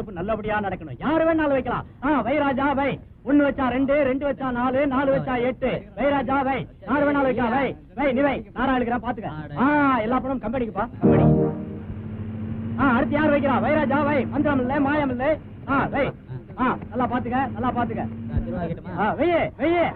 கலப்பு நல்லபடியா நடக்கணும். யாரு வேணாலும் வைக்கலாம். வை ராஜா வை. 1 வச்சா 2, 2 வச்சா 4, 4 வச்சா 8. வை ராஜா வை. யாரு வேணாலும் வைக்கலாம். வை வை நீ வை. நாரா எழுக்கிறேன் பாத்துக்க. எல்லா பணமும் கம்பெனிக்குப்பா. கம்பெனி. அடுத்து யார் வைக்கிறா? வை ராஜா வை. மந்திரம் இல்ல மாயம் இல்ல. வை. நல்லா பாத்துக்க, நல்லா பாத்துக்க. வெய்யே வெய்யே.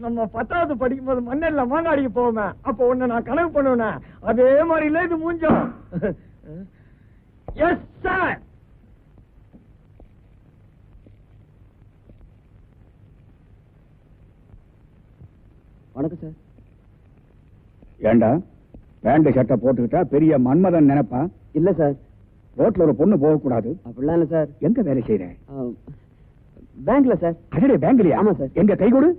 நம்ம 10வது படிக்கும் போது மண்ணெல்ல மாங்காடிக்கு போவோமே, அப்ப ஒண்ணு நான் கனவு பண்ணுவேன். அதே மாதிரி இல்ல இது மூஞ்சம். Yes sir. வணக்கம் சார். ஏண்டா பேண்ட் ஷர்ட்டை போட்டுக்கிட்டா பெரிய மன்மதன் நினைப்பா? இல்ல சார். ரோட்ல ஒரு பொண்ணு போக கூடாது அப்படிலாம் இல்ல சார். எங்க வேலை செய்யற? பேங்க்ல சார். அடடே பேங்க்லயா? ஆமா சார். எங்க கை கொடு.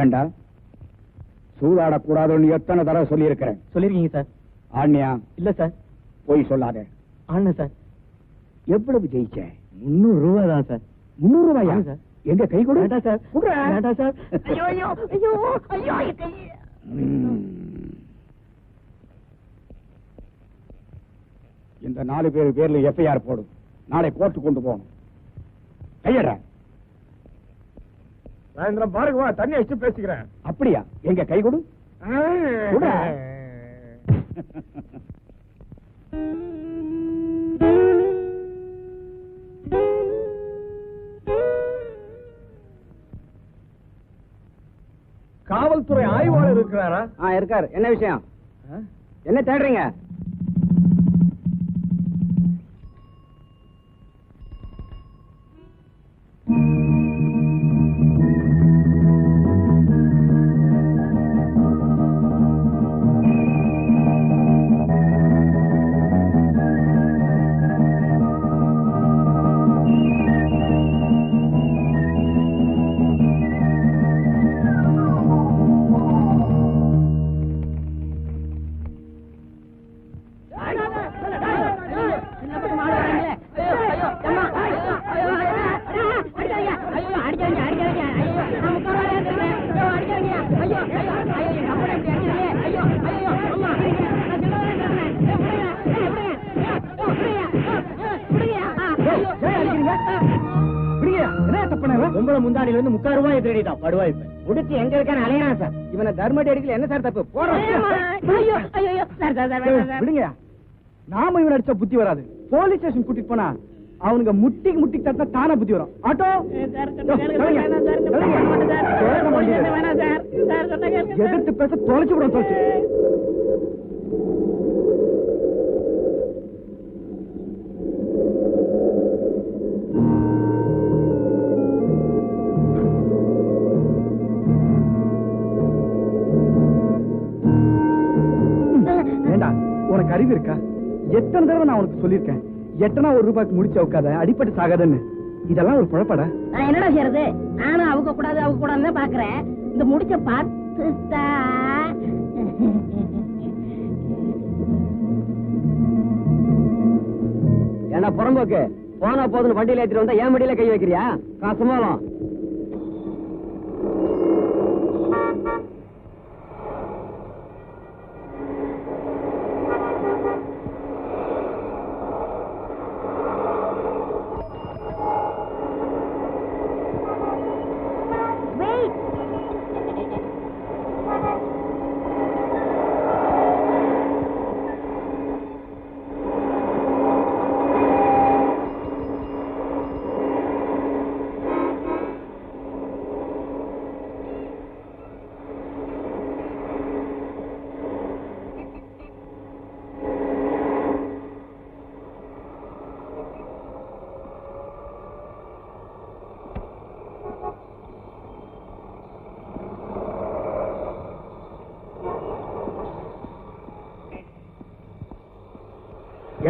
ஏண்டா சூதாடக்கூடாதுன்னு எத்தனை தடவை சொல்லி இருக்கிறேன்? சொல்லிருக்கீங்க சார். ஆண்யா? இல்ல சார். போய் சொல்லாத. ஆனா சார். எவ்வளவு ஜெயிச்ச? 300 ரூபாய் தான் சார். 300 ரூபாயா? எங்க கை கொடு. வேண்டாம் சார். வேண்டாம் சார். ஐயோ ஐயோ ஐயோ ஐயோ கை. இந்த 4 பேர் பேர்ல எஃப்ஐஆர் போடும். நாளை கோர்ட்டு கொண்டு போகணும். கையற. சாயந்திரம் பாருங்க வா, தண்ணி வச்சு பேசிக்கிறேன். அப்படியா? எங்க கை கொடு. காவல்துறை ஆய்வாளர் இருக்கிறாரா? இருக்காரு. என்ன விஷயம்? என்ன தேடுறீங்க? முந்தாடியில இருந்து 3 ரூபாய் திருடிட்டான். படுவாய் முடிச்சு எங்க இருக்கான்னு அலையறான் சார். இவனை தர்மடி அடிக்கல. என்ன சார் தப்பு? விடுங்க. நாம இவன் அடிச்சா புத்தி வராது. போலீஸ் ஸ்டேஷன் கூட்டிட்டு போனா அவனுங்க முட்டிக்கு தட்டா தானா புத்தி வரும். ஆட்டோ எதிர்த்து பேச தொலைச்சு விடும். தொலைச்சு உனக்கு அறிவு இருக்கா? எத்தனை தடவை நான் உனக்கு சொல்லிருக்கேன், எட்டனா 1 ரூபாய்க்கு முடிச்சு உட்காத, அடிப்பட்டு சாகாதன்னு. இதெல்லாம் ஒரு குழப்படா. நான் என்னடா செய்யறது? நானும் அவங்க கூடாதுன்னு பாக்குறேன். இந்த முடிச்ச பார்த்துட்டா என்ன புறம்போக்கு? போனா போதுன்னு வண்டியில ஏத்திட்டு வந்தா ஏன் மடியில கை வைக்கிறியா? காசுமாலும்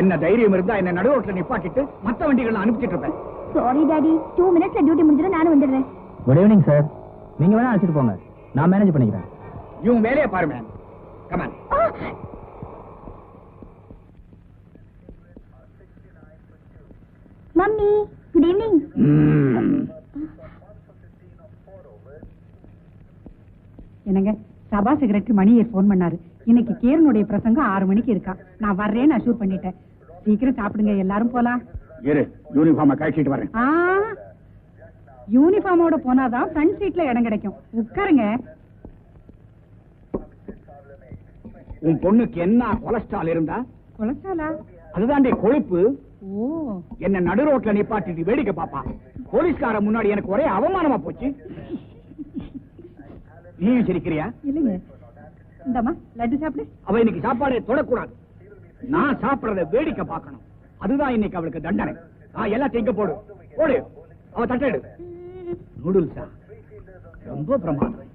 என்ன தைரியம் இருந்தா என்ன நடுரோட்ல நிப்பாட்டிட்டு மத்த வண்டிகளை அனுப்பிச்சிட்டு இருப்பேன். சாரி டாடி, 2 minutes டியூட்டி முடிஞ்சிடும், நானும் வந்துடுறேன். Good evening sir. நீங்க வேணா அழைச்சிட்டு போங்க, நான் மேனேஜ் பண்ணிக்கிறேன். இவன் வேலையை பாரு man. Come on. Mummy, good evening. என்னங்க, சபா செக்ரட்டரி மணியை போன் பண்ணாரு. இன்னைக்கு கேரனுடைய பிரசங்கம் 6 மணிக்கு இருக்கா. நான் வர்றேன்னு அஷூர் பண்ணிட்டேன். சீக்கிரம் சாப்பிடுங்க, எல்லாரும் போலாம். இரு, யூனிஃபார்மை கழிச்சிட்டு வரேன். யூனிஃபார்மோட போனாதான் ஃப்ரண்ட் சீட்ல இடம் கிடைக்கும். உட்காருங்க. உன் பொண்ணுக்கு என்ன கொலஸ்ட்ரால் இருந்தா? கொலஸ்ட்ராலா? அதுதாண்டி கொழுப்பு. ஓ, என்ன நடுரோட்ல நிப்பாட்டிட்டு வேடிக்கை பாப்பா. போலீஸ்கார முன்னாடி எனக்கு ஒரே அவமானமா போச்சு. நீயும் சிரிக்கிறியா? இல்லைங்க. இந்தம்மா லட்டு சாப்பிடு. அவ இன்னைக்கு சாப்பாடே தொடக்கூடாது. நான் சாப்பிடறத வேடிக்கை பார்க்கணும். அதுதான் இன்னைக்கு அவளுக்கு தண்டனை. எல்லாத்தையும் இங்க போடு போடு. அவ தட்டெடு. நூடுல்ஸா? ரொம்ப பிரமாதம்.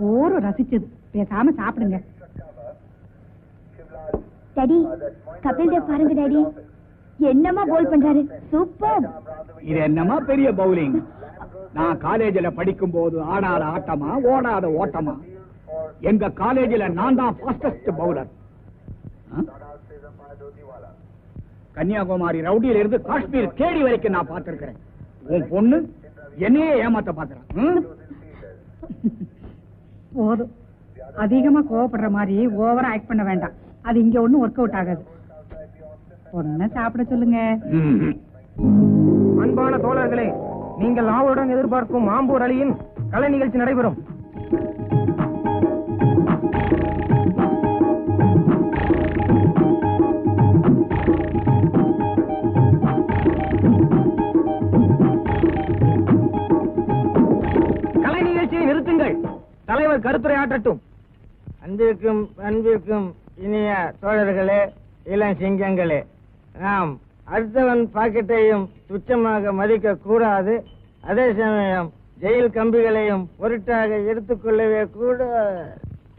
போரும் ரசிச்சது. பேசாம சாப்பிடுங்க. டாடி, கபில் தேவ் பாருங்க டாடி, என்னமா போல் பண்றாரு. சூப்பர். இது என்னமா பெரிய பவுலிங். நான் காலேஜ்ல படிக்கும் போது ஆடாத ஆட்டமா, ஓடாத ஓட்டமா. எங்க காலேஜ்ல நான் தான் ஃபாஸ்டஸ்ட் பவுலர். கன்னியாகுமரி ரவுடியில இருந்து காஷ்மீர் கேடி வரைக்கும் நான் பார்த்திருக்கிறேன். உன் பொண்ணு என்னையே ஏமாத்த பாக்குறான். போதும். அதிகமா கோவப்படுற மாதிரி ஓவரா ஆக்ட் பண்ண வேண்டாம். அது இங்க ஒண்ணும் ஒர்க் அவுட் ஆகாது. பொண்ண சாப்பிட சொல்லுங்க. அன்பான தோழர்களே, நீங்கள் ஆவலுடன் எதிர்பார்க்கும் மாம்பூர் அலியின் கலை நிகழ்ச்சி நடைபெறும். கலை நிகழ்ச்சியை நிறுத்துங்கள். தலைவர் கருத்துரை ஆற்றட்டும். அன்பிற்கும் இனிய தோழர்களே, இளம் சிங்கங்களே, நாம் அடுத்தவன் பாக்கெட்டையும் துச்சமாக மதிக்க கூடாது. அதே சமயம் ஜெயில் கம்பிகளையும் பொருட்டாக எடுத்துக்கொள்ளவே கூட.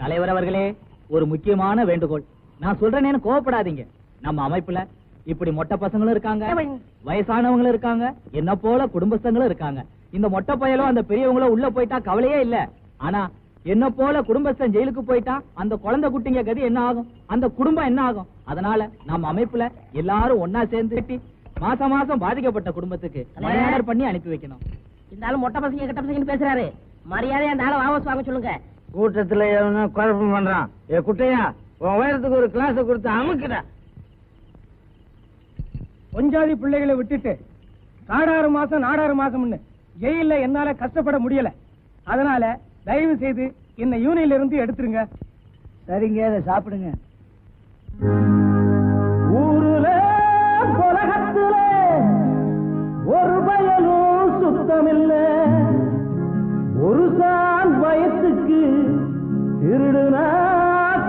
தலைவர் அவர்களே, ஒரு முக்கியமான வேண்டுகோள். நான் சொல்றேன்னு கோவப்படாதீங்க. நம்ம அமைப்புல இப்படி மொட்டை பசங்களும் இருக்காங்க, வயசானவங்களும் இருக்காங்க, என்ன போல குடும்பஸ்தங்களும் இருக்காங்க. இந்த மொட்டை பயலும் அந்த பெரியவங்களும் உள்ள போயிட்டா கவலையே இல்ல. ஆனா என்ன போல குடும்பஸ்தன் ஜெயிலுக்கு போயிட்டா அந்த குழந்தை குட்டிங்க கதி என்ன ஆகும், அந்த குடும்பம் என்ன ஆகும்? அதனால நம்ம அமைப்புல எல்லாரும் ஒன்னா சேர்ந்து கட்டி மாசம் மாசம் பாதிக்கப்பட்ட குடும்பத்துக்கு மணி ஆர்டர் பண்ணி அனுப்பி வைக்கணும். இந்த ஆளு மொட்டை பசங்க கிட்ட பசங்க பேசுறாரு. மரியாதையா அந்த ஆளை வாபஸ் வாங்க சொல்லுங்க. கூட்டத்துல எவனோ குழப்பம் பண்றான். ஏ குட்டையா, உன் உயரத்துக்கு ஒரு கிளாஸ் கொடுத்து அமுக்குடா. பொஞ்சாதி பிள்ளைகளை விட்டுட்டு காடாறு மாசம் நாடாறு மாசம்னு ஜெயில என்னால கஷ்டப்பட முடியல. அதனால தயவு செய்து என்ன யூனியன்ல இருந்து எடுத்துருங்க. சரிங்க, அதை சாப்பிடுங்க. ஊருல உலகத்துல ஒரு பயனும் சுத்தமில்ல. ஒரு சான் வயசுக்கு திருடுனா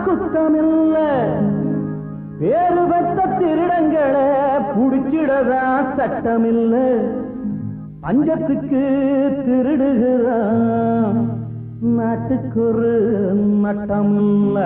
குத்தமில்ல. பேரு பெற்ற திருடங்களை புடிச்சிடதா சட்டமில்ல. பஞ்சத்துக்கு திருடுகிறான், நாட்டுக்கு ஒரு நட்டமில்ல.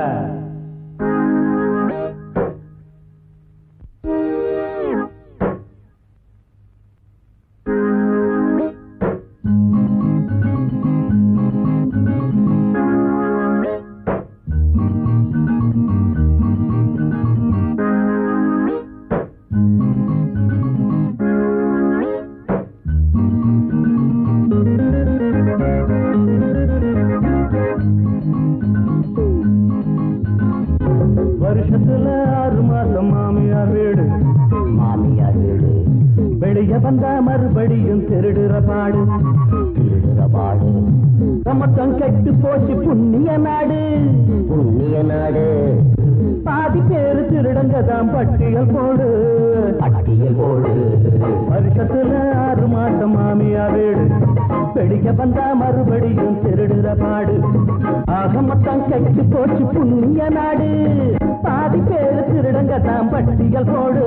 வருஷத்துல 6 மாசம் மாமியார் வீடு. வெளிய வந்தா மறுபடியும் திருடுற பாடு. சமத்தம் கெட்டு போச்சு புண்ணிய நாடு. பாதி பேரு திருடங்க தான் பட்டியல் போடு. வருஷத்துல 6 மாசம் மாமியார் வீடு. வெளிய வந்தா மறுபடியும் திருடுற பாடு. ஆக மொத்தம் கெட்டு போச்சு புண்ணிய நாடு. பாதி பேரு திருடங்க தான் பட்டியல் போடு.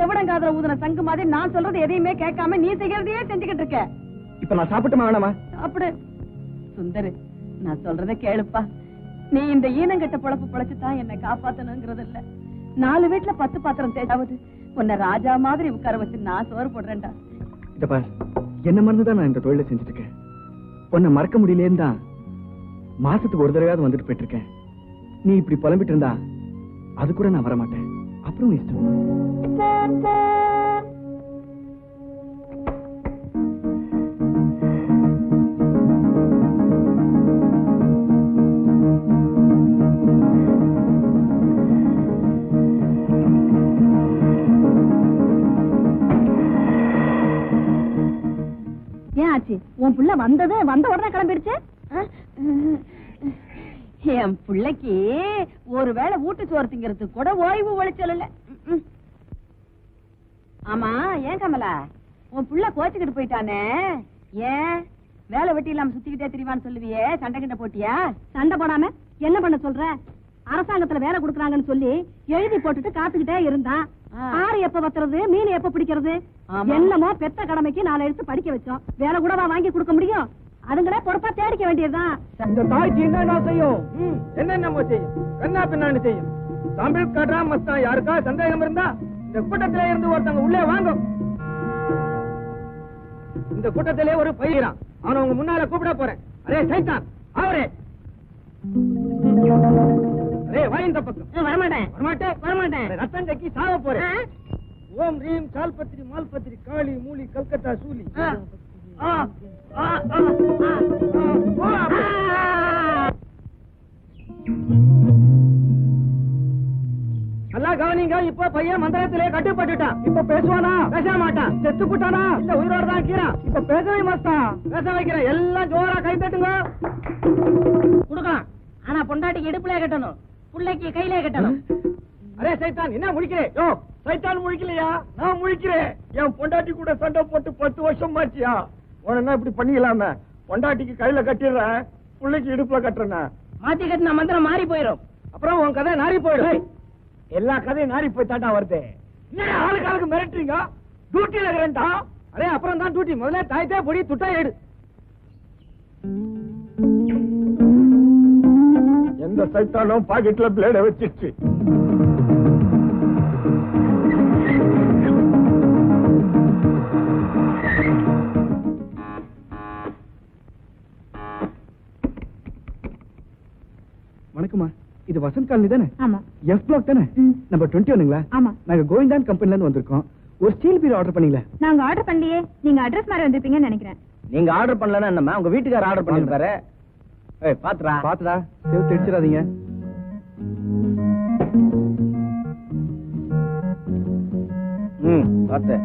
செவடங்காதுல ஊதுன சங்கு மாதிரி நான் சொல்றது எதையுமே கேட்காம நீ செய்யறதையே செஞ்சுக்கிட்டு இருக்க. இப்ப நான் சாப்பிட்டுமா வேணாமா? சாப்பிடு. சுந்தரு, நான் சொல்றத கேளுப்பா. நீ இந்த ஈனங்கட்ட பொழப்பு பொழைச்சுதான் என்னை காப்பாத்தணுங்கிறது இல்ல. 4 வீட்டுல 10 பாத்திரம் தேய்ச்சாவது உன்னை ராஜா மாதிரி உட்கார வச்சு நான் சோறு போடுறேன்டா. இத பார், என்ன மறந்துதான் நான் இந்த தொழிலை செஞ்சுட்டு இருக்கேன். உன்னை மறக்க முடியலேன்னு தான் மாசத்துக்கு ஒரு தடவையாவது வந்துட்டு போயிட்டு இருக்கேன். நீ இப்படி புலம்பிட்டு இருந்தா அது கூட நான் வரமாட்டேன். அப்புறம் இஷ்டம். ஏன் ஆச்சு? உன் புள்ள வந்த உடனே கிளம்பிடுச்சு. என் பிள்ளைக்கு ஒருவேளை வீட்டு சோறு திங்கிறதுக்கு கூட ஓய்வு ஒழிச்சல் இல்ல. ஆமா, ஏன் கமலா உன் புள்ள கோச்சுக்கிட்டு போயிட்டானே? ஏன் வேலை வெட்டி இல்லாம சுத்திக்கிட்டே திரிவான்னு சொல்லுவியே, சண்டை கிட்ட போட்டியா? சண்டை போடாம என்ன பண்ண சொல்ற? அரசாங்கத்துல வேலை கொடுக்கறாங்கன்னு சொல்லி எழுதி போட்டுட்டு காத்துக்கிட்டே இருந்தான். ஆறு எப்ப வத்துறது, மீன் எப்ப பிடிக்கிறது? என்னமோ பெத்த கடமைக்கு 4 எழுத்து படிக்க வச்சோம். வேலை கூடவா வாங்கி கொடுக்க முடியும்? அதுங்களே பொறுப்பா தேடிக்க வேண்டியதுதான். இந்த தாய்ச்சி என்ன செய்யும்? என்னென்னமோ செய்யும், கண்ணா பின்னான்னு செய்யும். தமிழ் கட்ரா மஸ்தான். யாருக்கா சந்தேகம் இருந்தா இந்த கூட்டத்திலே இருந்து ஒருத்தங்க உள்ளே வாங்க. இந்த கூட்டத்திலே ஒரு பையறான், அவனை உங்க முன்னால கூப்பிட போறேன். அரே சைத்தான், அவரே அரே வா இந்த பக்கம். வரமாட்டேன். ரத்தம் கக்கி சாவ போறேன். ஓம் ரீம் சால்பத்திரி மால்பத்திரி காளி மூலி கல்கத்தா சூலி. நல்லா கவனிங்க. இப்ப பையன் மந்திரத்திலே கட்டுப்பட்டுட்டான். இப்ப பேசுவானா? பேச மாட்டான். செத்து போட்டானா? இல்ல உயிரோட தான் இருக்கிறான். இப்ப பேசவே மாட்டான். பேச வைக்கிறேன். எல்லாம் ஜோரா கை தட்டுங்க. குடுக்கலாம். ஆனா பொண்டாட்டிக்கு இடுப்புல கட்டணும், புள்ளைக்கு கையில கட்டணும். அரே சைத்தான், என்ன முழிக்கிறேன்? யோ சைத்தான் முழிக்கலையா? நான் முழிக்கிறேன். என் பொண்டாட்டி கூட சண்டை போட்டு 10 வருஷம் ஆச்சியா? உடனே இப்படி பண்ணிக்கலாம? பொண்டாட்டிக்கு கையில கட்டிடுறேன், புள்ளைக்கு இடுப்புல கட்டுறேன். மாத்தி கட்டின மந்திரம் மாறி போயிடும். அப்புறம் உன் கதை நாரி போயிடும். எல்லா கதையும் நாரி போய் தாண்டா வருது. என்ன ஆளுக்கு மிரட்டுறீங்க? டியூட்டில இருக்கிறேன்டா. அரே அப்புறம் தான் டியூட்டி. முதல்ல தாய்த்தே பொடி துட்டா எடு. எந்த சைத்தானும் பாக்கெட்ல பிளேட வச்சிருச்சு. வணக்கம்மா, இது வசந்த் காலனி தானே? ஆமா. எஃப் பிளாக் தானே? நம்பர் 21ங்களா? ஆமா. நாங்க கோவிந்தான் கம்பெனில இருந்து வந்திருக்கோம். ஒரு ஸ்டீல் பீரோ ஆர்டர் பண்ணீங்களா? நாங்க ஆர்டர் பண்ணலையே. நீங்க அட்ரஸ் மாதிரி வந்திருப்பீங்கன்னு நினைக்கிறேன். நீங்க ஆர்டர் பண்ணலன்னா என்னம்மா, உங்க வீட்டுக்காரர் ஆர்டர் பண்ணிருப்பாரு. ஏய் பாத்துடா. பாத்துடா, சேவ் தெரிச்சிடாதீங்க. பாத்து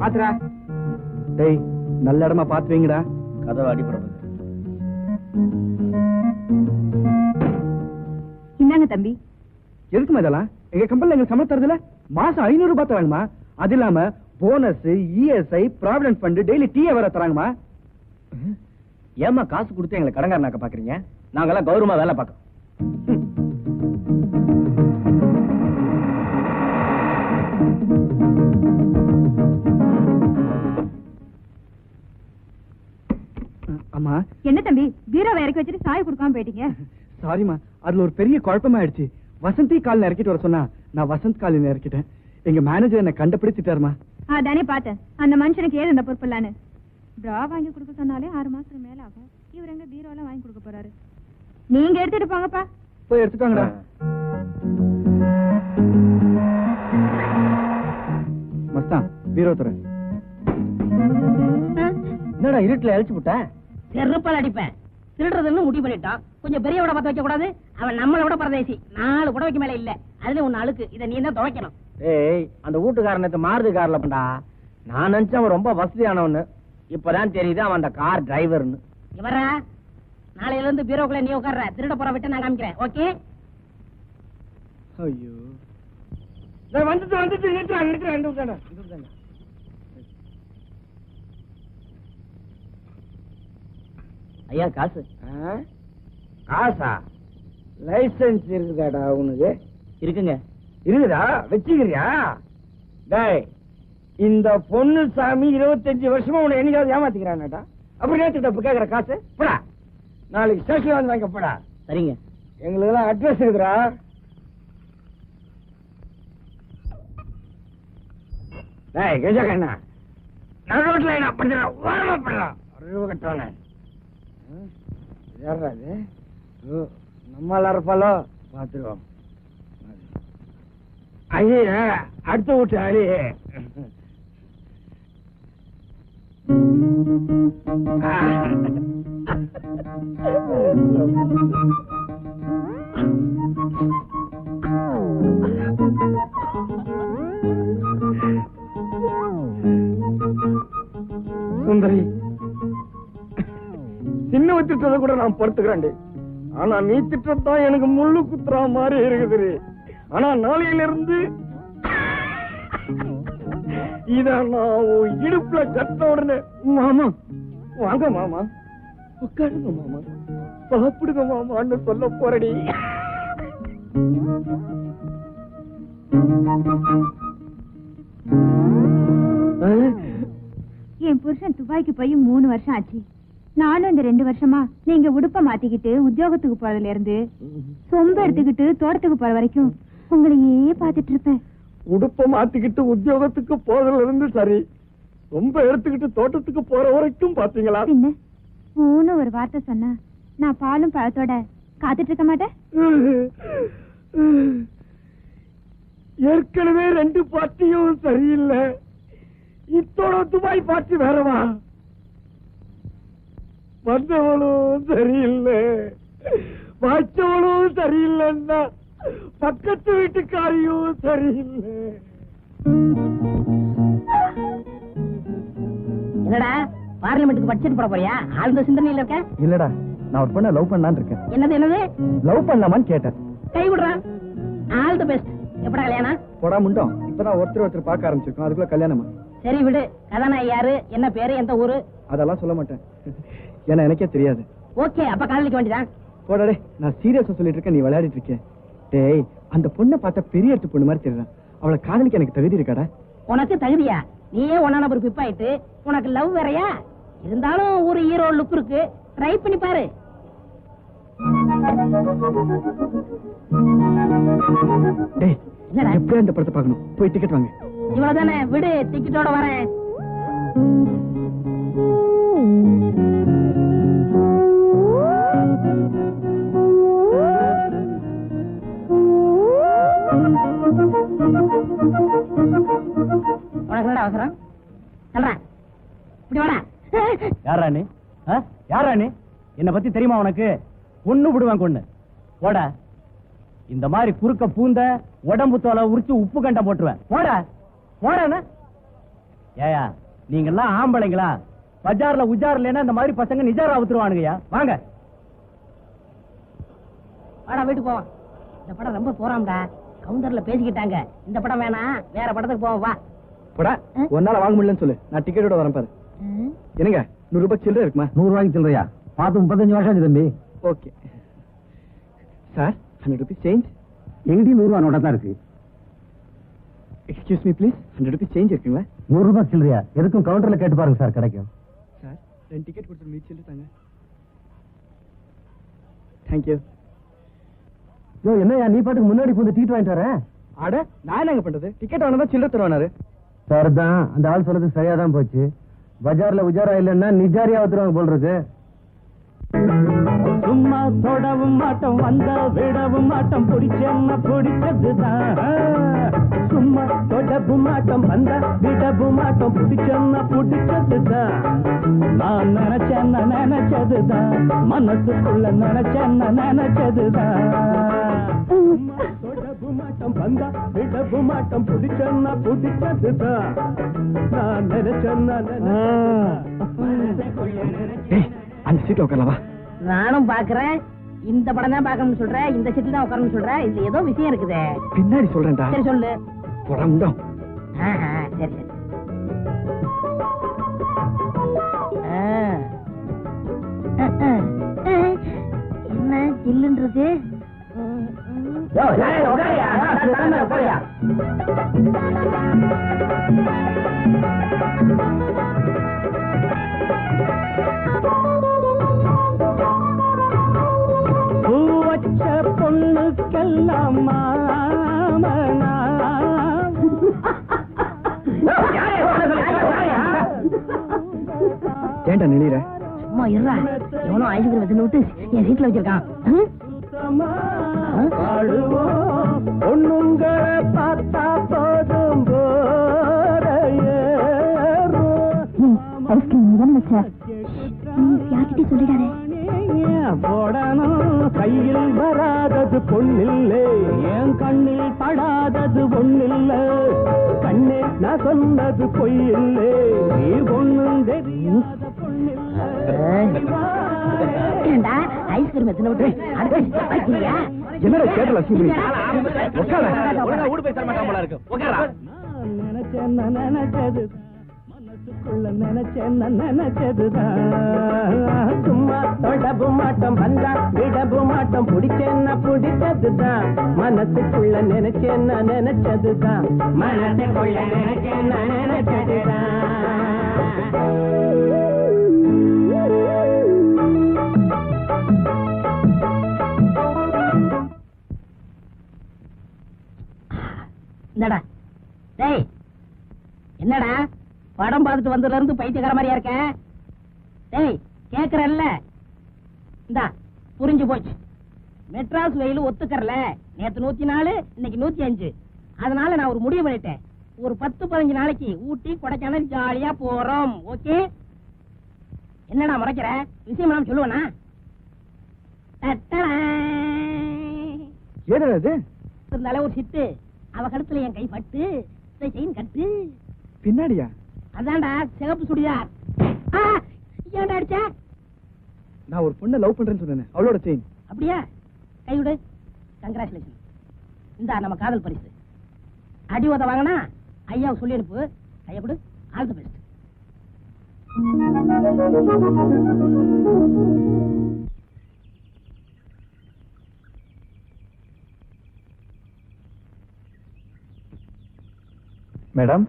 பாத்துடா. டேய், நல்ல இடமா பாத்து வைங்கடா. கதவை அடிப்படை. இந்தாங்க தம்பி. எதுக்குமா இதெல்லாம்? எங்க கம்பெனில எங்க சம்பளம் தரதுல மாசம் 500 ரூபாய் தராங்கம்மா. அது இல்லாம bonus, ESI, provident fund, daily tea வர தராங்கம்மா. ஏமா காசு கொடுத்து எங்களை கடங்காரனாக்க பாக்குறீங்க? நாங்கெல்லாம் கௌரவமா வேலை பார்க்கோம். அம்மா. என்ன தம்பி, பீரோவை இறக்கி வச்சுட்டு சாய் கொடுக்காம போயிட்டீங்க? சாரிமா, அதுல ஒரு பெரிய குழப்பமா ஆயிடுச்சு. வசந்தி காலில் இறக்கிட்டு வர சொன்னா நான் வசந்த் காலில் இறக்கிட்டேன். எங்க மேனேஜர் என்ன கண்டுபிடிச்சிட்டாருமா. அதானே பார்த்தேன். அந்த மனுஷனுக்கு ஏது இந்த பொறுப்பில்லான்னு. டிரா வாங்கி கொடுக்க சொன்னாலே 6 மாசத்துக்கு மேல ஆகும். இவர் எங்க பீரோலாம் வாங்கி கொடுக்க போறாரு? நீங்க எடுத்துட்டு போங்கப்பா. போய் எடுத்துட்டாங்கடா. மஸ்தான், பீரோ தர. என்னடா இருட்டுல அழிச்சு விட்ட? செருப்பால் அடிப்பேன். திருடுறதுன்னு முடிவு பண்ணிட்டான். கொஞ்சம் பெரிய விட பார்த்து வைக்க கூடாது. அவன் நம்மளை விட பரதேசி. 4 புடவைக்கு மேல இல்ல. அதுல ஒண்ணு அழுக்கு. இதை நீ தான் துவைக்கணும். ஏய், அந்த வீட்டுக்காரனத்து மாருதி கார்ல பண்ணா. நான் நினைச்சேன் அவன் ரொம்ப வசதியானவன்னு. இப்பதான் தெரியுது அவன் அந்த கார் டிரைவர்னு. இவரா, நாளையில இருந்து பீரோக்குள்ள நீ உட்கார்ற. திருட போற விட்டு நான் காமிக்கிறேன். ஓகே? ஐயோ, வந்துட்டு நிறுத்துறேன். ஐயா காசு. காசா? லைசன்ஸ் இருக்குதாடா உனக்கு? இருக்குங்க. இருக்குதா? வச்சுக்கிறியா? டேய் இந்த பொண்ணு சாமி 25 வருஷமா உன்னை என்னைக்காவது ஏமாத்திக்கிறானடா. அப்படி நேற்று தப்பு கேட்கற காசு போடா. நாளைக்கு ஸ்டேஷன் வந்து வாங்க போடா. சரிங்க. எங்களுக்கு எல்லாம் அட்ரஸ் இருக்குறா. டேய் கெஜா கண்ணா, நான் ரோட்ல என்ன பண்றேன்? வாரமா பண்ணலாம். அறிவு கட்டவன யாரா இது? நம்மளால இருப்பாலோ பாத்துருவோம். ஐயே அடுத்த வீட்டு அழி. சுந்தரி, சின்ன திட்டத்தை கூட நான் பொறுத்துக்கிறேன். ஆனா நீ திட்டத்தான் எனக்கு முள்ளு குத்துறா மாதிரி இருக்குது. ஆனா நாளையில இருந்து இத நான் இடுப்புல கட்ட உடனே மாமா வாங்க மாமா, உட்காருங்க மாமா, சாப்பிடுங்க மாமான்னு சொல்ல போறடி. என் புருஷன் துபாய்க்கு போய் 3 வருஷம் ஆச்சு. நானும் இந்த 2 வருஷமா நீங்க உடுப்ப மாத்திக்கிட்டு உத்தியோகத்துக்கு போறதுல இருந்து சொம்ப எடுத்துக்கிட்டு தோட்டத்துக்கு போற வரைக்கும் உங்களையே பாத்துட்டு இருப்பேன். உடுப்ப மாத்திக்கிட்டு உத்தியோகத்துக்கு போறதுல இருந்து சரி, ரொம்ப எடுத்துக்கிட்டு தோட்டத்துக்கு போற வரைக்கும் பாத்தீங்களா? பின்ன மூணு ஒரு வார்த்தை சொன்னா நான் பாலும் பழத்தோட காத்துட்டு இருக்க மாட்டேன். ஏற்கனவே 2 பார்ட்டியும் சரியில்லை, இத்தோட துபாய் பார்ட்டி வேறவா? வந்தவளும் சரியில்லை, வச்சவளும் சரியில்லைன்னா பக்கத்து வீட்டுக்காரியும் சரியில்லை. என்னடா பார்லிமெண்ட்டுக்கு பட்ஜெட் போட போறியா? ஆழ்ந்த சிந்தனையில இருக்க? இல்லடா, நான் ஒரு பொண்ணை லவ் பண்ணலான்னு இருக்கேன். என்னது லவ் பண்ணலாமான்னு கேட்டேன். கை விடுறான். All the best. எப்படா கல்யாணம்? போடா முண்டோம், இப்பதான் ஒருத்தர் பார்க்க ஆரம்பிச்சிருக்கோம், அதுக்குள்ள கல்யாணமா? சரி விடு. கதாநாயகி யாரு, என்ன பேரு, எந்த ஊரு? அதெல்லாம் சொல்ல மாட்டேன், ஏன்னா எனக்கே தெரியாது. ஓகே, அப்ப காதலிக்க வேண்டியதான். போடாடே, நான் சீரியஸா சொல்லிட்டு இருக்கேன், நீ விளையாடிட்டு இருக்கேன். டேய், அந்த பொண்ணை பார்த்தா பெரிய எடுத்து பொண்ணு மாதிரி தெரியல, அவளை காதலிக்க எனக்கு தகுதி இருக்காடா? உனக்கு தகுதியா? நீயே 1 நம்பர் பிப் ஆயிட்டு உனக்கு லவ் வேறையா? இருந்தாலும் ஒரு ஹீரோ லுக் இருக்கு, ட்ரை பண்ணி பாரு. டேய், எப்படியா இந்த படத்தை பார்க்கணும், போய் டிக்கெட் வாங்க. இவ்வளவுதானே, விடு, டிக்கெட்டோட வரேன். உனக்கு என்ன அவசரம்? சொல்றேன், இப்படி வாடா. யாரா நீ? யாரா நீ? என்ன பத்தி தெரியுமா உனக்கு? கொன்னு விடுவேன், கொன்னு போட. இந்த மாதிரி குறுக்க பூந்த உடம்பு தோலை உரிச்சு உப்பு கண்ட போட்டுருவேன். போட போட. ஏயா நீங்க எல்லாம் ஆம்பளைங்களா? பஜார்ல உஜார்ல இந்த மாதிரி பசங்க நிஜாரா ஊத்துருவானுங்கயா. வாங்க வாடா, வீட்டுக்கு போவோம். இந்த படம் ரொம்ப போறாம்டா, கவுண்டர்ல பேசிக்கிட்டாங்க. இந்த படம் வேணாம், வேற படத்துக்கு போவோம். வா போடா. ஒன்னால வாங்க முடியலன்னு சொல்லு, நான் டிக்கெட்டோட வரேன் பாரு. என்னங்க 100 ரூபாய் சில்லறை இருக்குமா? 100 ரூபாய்க்கு சில்லறையா? பார்த்து 35 வருஷம் ஆச்சு தம்பி. Okay sir, 100 rupees change. எங்கேயும் 100 ரூபா நோட்டா தான் இருக்கு. Excuse me please, 100 rupees change இருக்குங்களா? 100 ரூபாய் சில்லறையா? எதுக்கும் கவுண்டர்ல கேட்டு பாருங்க சார், கிடைக்கும். சார் 2 டிக்கெட் கொடுத்து மீட் சில்லறை தாங்க. தேங்க்யூ. யோ, என்னையா நீ பாட்டுக்கு முன்னாடி போய் டிக்கெட் வாங்கிட்டு வரேன்? அட, நான் என்னங்க பண்றது? டிக்கெட் வாங்கினா சில்லறை தருவானாரு. சார் தான், அந்த ஆள் சொல்றது சரியா தான் போச்சு. பஜார்ல உஜாரா இல்லன்னா நிஜாரியா ஊத்துறாங்க போல் இருக்கு. சும்மா தொடவும் மாட்டோம், வந்த விடவும் மாட்டோம், பிடிச்சேன்னா பிடிச்சதுதான். சும்மா தொடவும் மாட்டோம், வந்த விடவும் மாட்டோம், பிடிச்சேன்னா பிடிச்சதுதான். நான் நினைச்சேன்னா நினைச்சதுதான், மனசுக்குள்ள நினைச்சேன்னா நினைச்சதுதான். சும்மா தொடவும் மாட்டோம், வந்த விடவும் மாட்டோம், பிடிச்சேன்னா பிடிச்சதுதான். நான் நினைச்சேன்னா டேய், அந்த சீட்ல உட்காரலாம். நானும் பாக்குறேன். இந்த படம் தான் பாக்கணும்னு சொல்றேன், இந்த சீட்ல தான் உட்காரணும்னு சொல்றேன். இதுல ஏதோ விஷயம் இருக்குதே. பின்னாடி சொல்றேன்டா. சரி சொல்லு. போடா முண்டோம். சரி சரி. என்ன ஜில்லுன்றது? போயா பூவச்ச பொண்ணுக்கெல்லாம் மாமனா ஏன்டா நிலையிற? சும்மா இருடா, எவனோ ஐஸ்கிரீம் வச்சு விட்டு என் சீட்ல வச்சிருக்கான். பொண்ணுங்களை பார்த்தா போதும் சொல்லிடாதே. போடணும் கையில் வராதது பொண்ணில்லை, என் கண்ணில் படாதது பொண்ணில்லை. கண்ணே நான் சொன்னது பொய்யில்லை, நீ பொண்ணும் தெரியாத பொண்ணில்லை. ஐஸ்கிரீம் எத்தனை விட்டு என்னடா கேட்ட லட்சுமி? நினைச்சேன் நினைச்சது மனசுக்குள்ள நினைச்சேன் நினைச்சதுதான். சும்மா தொடபு மாட்டோம் வந்தா விடபு மாட்டோம், பிடிச்சேன்னா பிடிச்சதுதான். மனசுக்குள்ள நினைச்சேன் நினைச்சதுதான், மனசுக்குள்ள நினைச்சேன் நினைச்சதுதான். என்னடா டேய், என்னடா படம் பார்த்துட்டு வந்ததுல இருந்து பைத்தியக்கார மாதிரியா இருக்க? டேய் கேக்குறல்ல, இந்தா புரிஞ்சு போச்சு. மெட்ராஸ் வெயில் ஒத்துக்கறல, நேத்து 104 இன்னைக்கு 105. அதனால நான் ஒரு முடிவு பண்ணிட்டேன், ஒரு 10-15 நாளைக்கு ஊட்டி கொடைக்கானல் ஜாலியா போறோம். ஓகே? என்னடா முறைக்கிற? விஷயம் நான் சொல்லுவேனா? இருந்தாலே ஒரு சிட்டு, அவ கழுத்துல என் கை பட்டு செயின் கட்டு. பின்னாடியா? அதான்டா சிகப்பு சுடிதார். ஏன்டா அடிச்ச? நான் ஒரு பொண்ணை லவ் பண்றேன்னு சொன்னேன், அவளோட செயின். அப்படியா? கை விடு. கங்க்ராச்சுலேஷன். இந்தா நம்ம காதல் பரிசு. அடி உத வாங்கினா ஐயாவை சொல்லி அனுப்பு. கையை கொடு. All the best. மேடம்,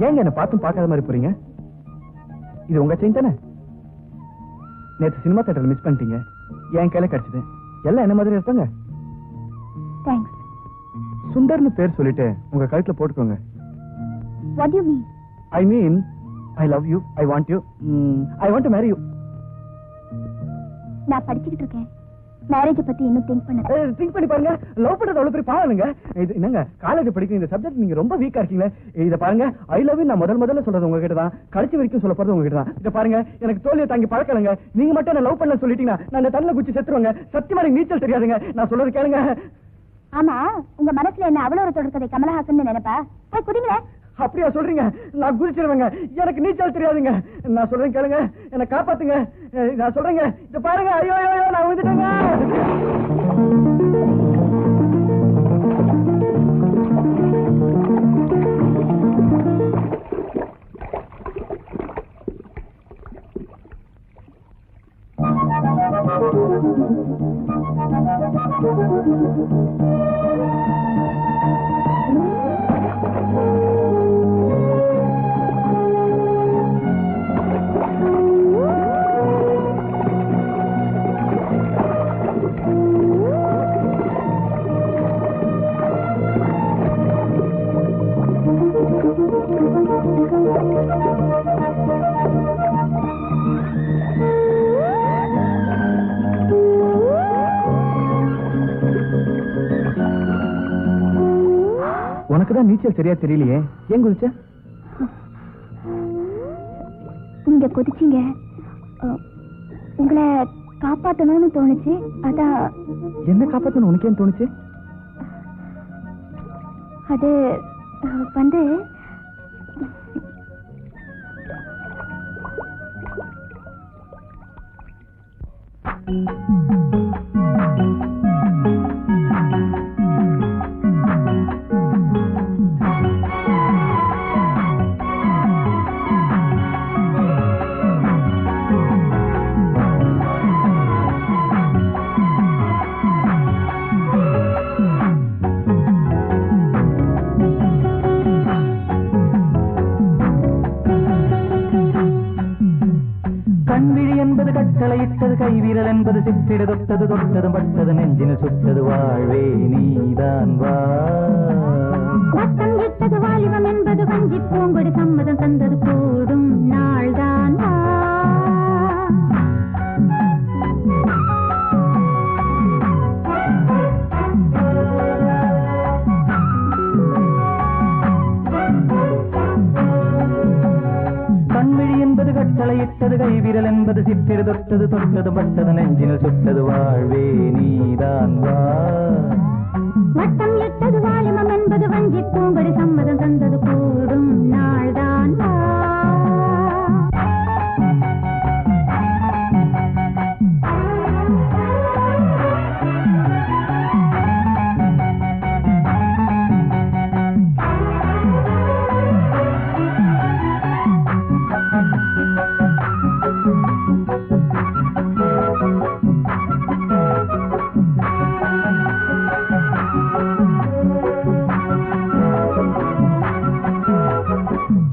ஏங்க என்ன பார்த்தும் பார்க்காத மாதிரி போறீங்க? இது உங்க செயின் தானே? நேற்று சினிமா தியேட்டர்ல மிஸ் பண்ணிட்டீங்க, என் கையில கிடைச்சது. எல்லாம் என்ன மாதிரி இருப்பாங்க. தேங்க்ஸ். சுந்தர்னு பேர் சொல்லிட்டு உங்க கழுத்துல போட்டுக்கோங்க. What do you mean? I mean, I love you, I want you, I want to marry you. நான் படிச்சுக்கிட்டு இருக்கேன். மேரேஜ் பத்தி இன்னும் திங்க் பண்ணல. திங்க் பண்ணி பாருங்க. லவ் பண்றது அவ்வளவு பெரிய பாவம்ங்க. இது என்னங்க காலேஜ் படிக்கிற இந்த சப்ஜெக்ட் நீங்க ரொம்ப வீக்கா இருக்கீங்க. இத பாருங்க, ஐ லவ் யூ நான் முதல்ல சொல்றது உங்ககிட்ட தான், கடைசி வரைக்கும் சொல்ல போறது உங்ககிட்ட தான். இத பாருங்க, எனக்கு தோல்வியை தாங்கி பழக்கலங்க. நீங்க மட்டும் என்ன லவ் பண்ண சொல்லிட்டீங்கன்னா நான் இந்த தண்ணில குச்சி செத்துருவாங்க. சத்தியமா எனக்கு நீச்சல் தெரியாதுங்க. நான் சொல்றது கேளுங்க. ஆமா, உங்க மனசுல என்ன அவ்வளவு ஒரு தொடர்கதை கமலஹாசன் நினைப்பா? போய் குடிங்களே. அப்படியா சொல்றீங்க? நான் குதிச்சிருவேங்க, எனக்கு நீச்சல் தெரியாதுங்க. நான் சொல்றேன் கேளுங்க, என்ன காப்பாத்துங்க. நான் சொல்றேங்க, இத பாருங்க. ஐயோ ஐயோ நான் விழுந்துட்டேங்க. உனக்குதான் நீச்சல் சரியா தெரியலையே, ஏன் குதிச்ச? நீங்க குதிச்சீங்க, உங்களை காப்பாத்தணும்னு தோணுச்சு. அதான். என்ன காப்பாத்தணும் உனக்கு ஏன் தோணுச்சு? அது வந்து கண்விழி என்பது கட்டளையிட்டது கைவிரல் என்பது சிற்றிட தொட்டது தொட்டது பட்டது நெஞ்சின சுட்டது வாழ்வே நீதான் வா வட்டம் இட்டது வாலிபம் என்பது வஞ்சி பூங்கொடி சம்மதம் தந்தது கூடும் நாள்தான் வா கட்டளையிட்டது கைவிரல் என்பது சிற்றிட தொட்டது தொட்டது பட்டது நெஞ்சினில் சுட்டது வாழ்வே நீதான் வா வட்டம் இட்டது வாலிபம் என்பது வஞ்சி பூங்கொடி சம்மதம் தந்தது கூடும் நாள்தான் வா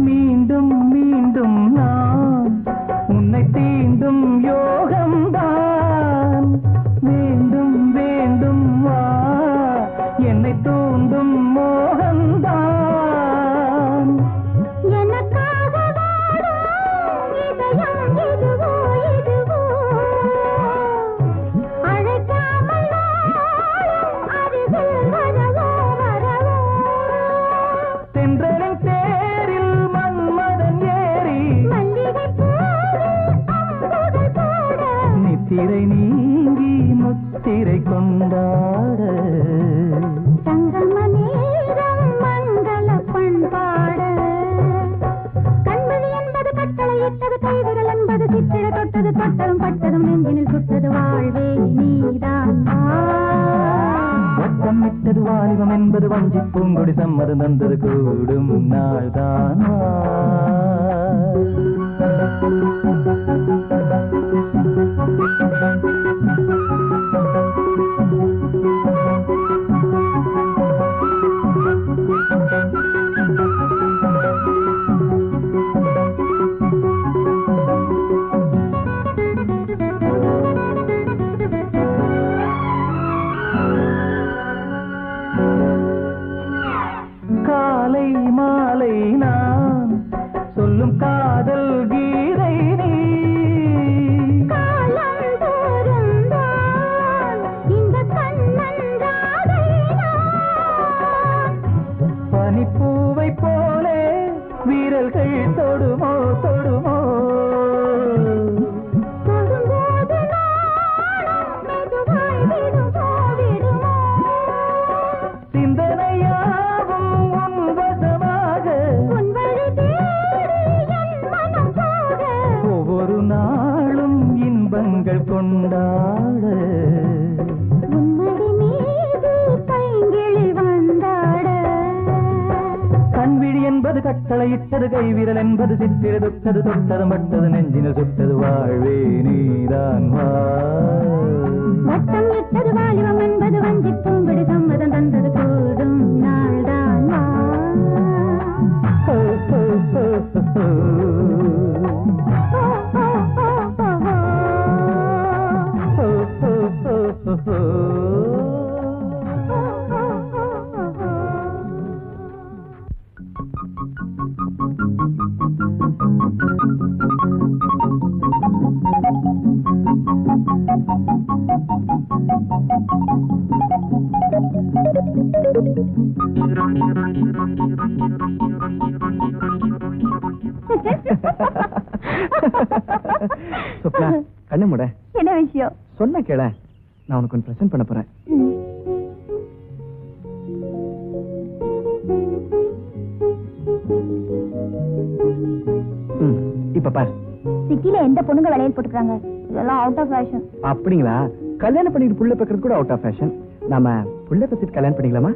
மீண்டும் மீண்டும் நான் உன்னை தீண்டும் யோகம்தான் வேண்டும் வேண்டும் வா என்னை தூண்டும் மோகம்தான் எனக்காக வாடும் இதயம் இதுவோ இதுவோ அழைக்காமல் நாளும் அருகில் வரவோ வரவோ தென்றலின் தேரில் மன்மதன் ஏறி மல்லிகை பூவில் அம்புகள் போட நித்திரை நீங்கி முத்திரை கொண்டாட சங்கம நேரம் மங்கள பண்பாட கண்மணி என்பது கட்டளையிட்டது கைவிரல் என்பது சிற்றிட தொட்டது தொட்டதும் பட்டதும் நெஞ்சினில் சுட்டது வாழ்வே நீதான் வா வட்டம் இட்டது வாலிபம் என்பது வஞ்சி பூங்கொடி சம்மதம் தந்தது கூடும் நாள்தான் காலை மாலை நான் சொல்லும் காதல் கீதை நீ காலந்தோறும் தான் இந்த கண்ணன் ராதை நான் பனிப்பூவை போலே வீரல்கள் தொடுமோ தொடுமோ தொடும்போது நானும் மெதுவாய் விடுமோ விடுமோ சிந்தனையாவும் உன் வசமாக உன் வழி தேடி என் மனம் போக ஒவ்வொரு நாளும் இன்பங்கள் கொண்டாட உன்மடி மீது பைங்கிளி வந்தாட கண்விழி என்பது கட்டளையிட்டது கைவிரல் என்பது சித்திர தொட்டது தொட்டது மட்டது நெஞ்சினில் சுட்டது வாழ்வே நீதான் வா வட்டம் இட்டது வாலிபம் என்பது வஞ்சி பூங்கொடி சம்மதம் தந்தது கூடும் நாள்தான் வா ஹோ, ஹோ, ஹோ, ஹோ. ஹோ, ஹோ, ஹோ, ஹோ, ஹோ. சொப்னா கண்ணு மூட என்ன விஷயம் சொன்ன கேள நான் உனக்கு ஒன்று பிரசன்ட் பண்ண போறேன் இப்ப பாரு சிட்டில எந்த பொண்ணுங்க வளையல் போட்டுக்கிறாங்க இதெல்லாம் அவுட் ஆஃப் ஃபேஷன் அப்படிங்களா கல்யாணம் பண்ணிட்டு புள்ள பெக்கிறது கூட அவுட் ஆஃப் ஃபேஷன் நாம புள்ள பெத்துட்டு கல்யாணம் பண்ணிக்கலாமா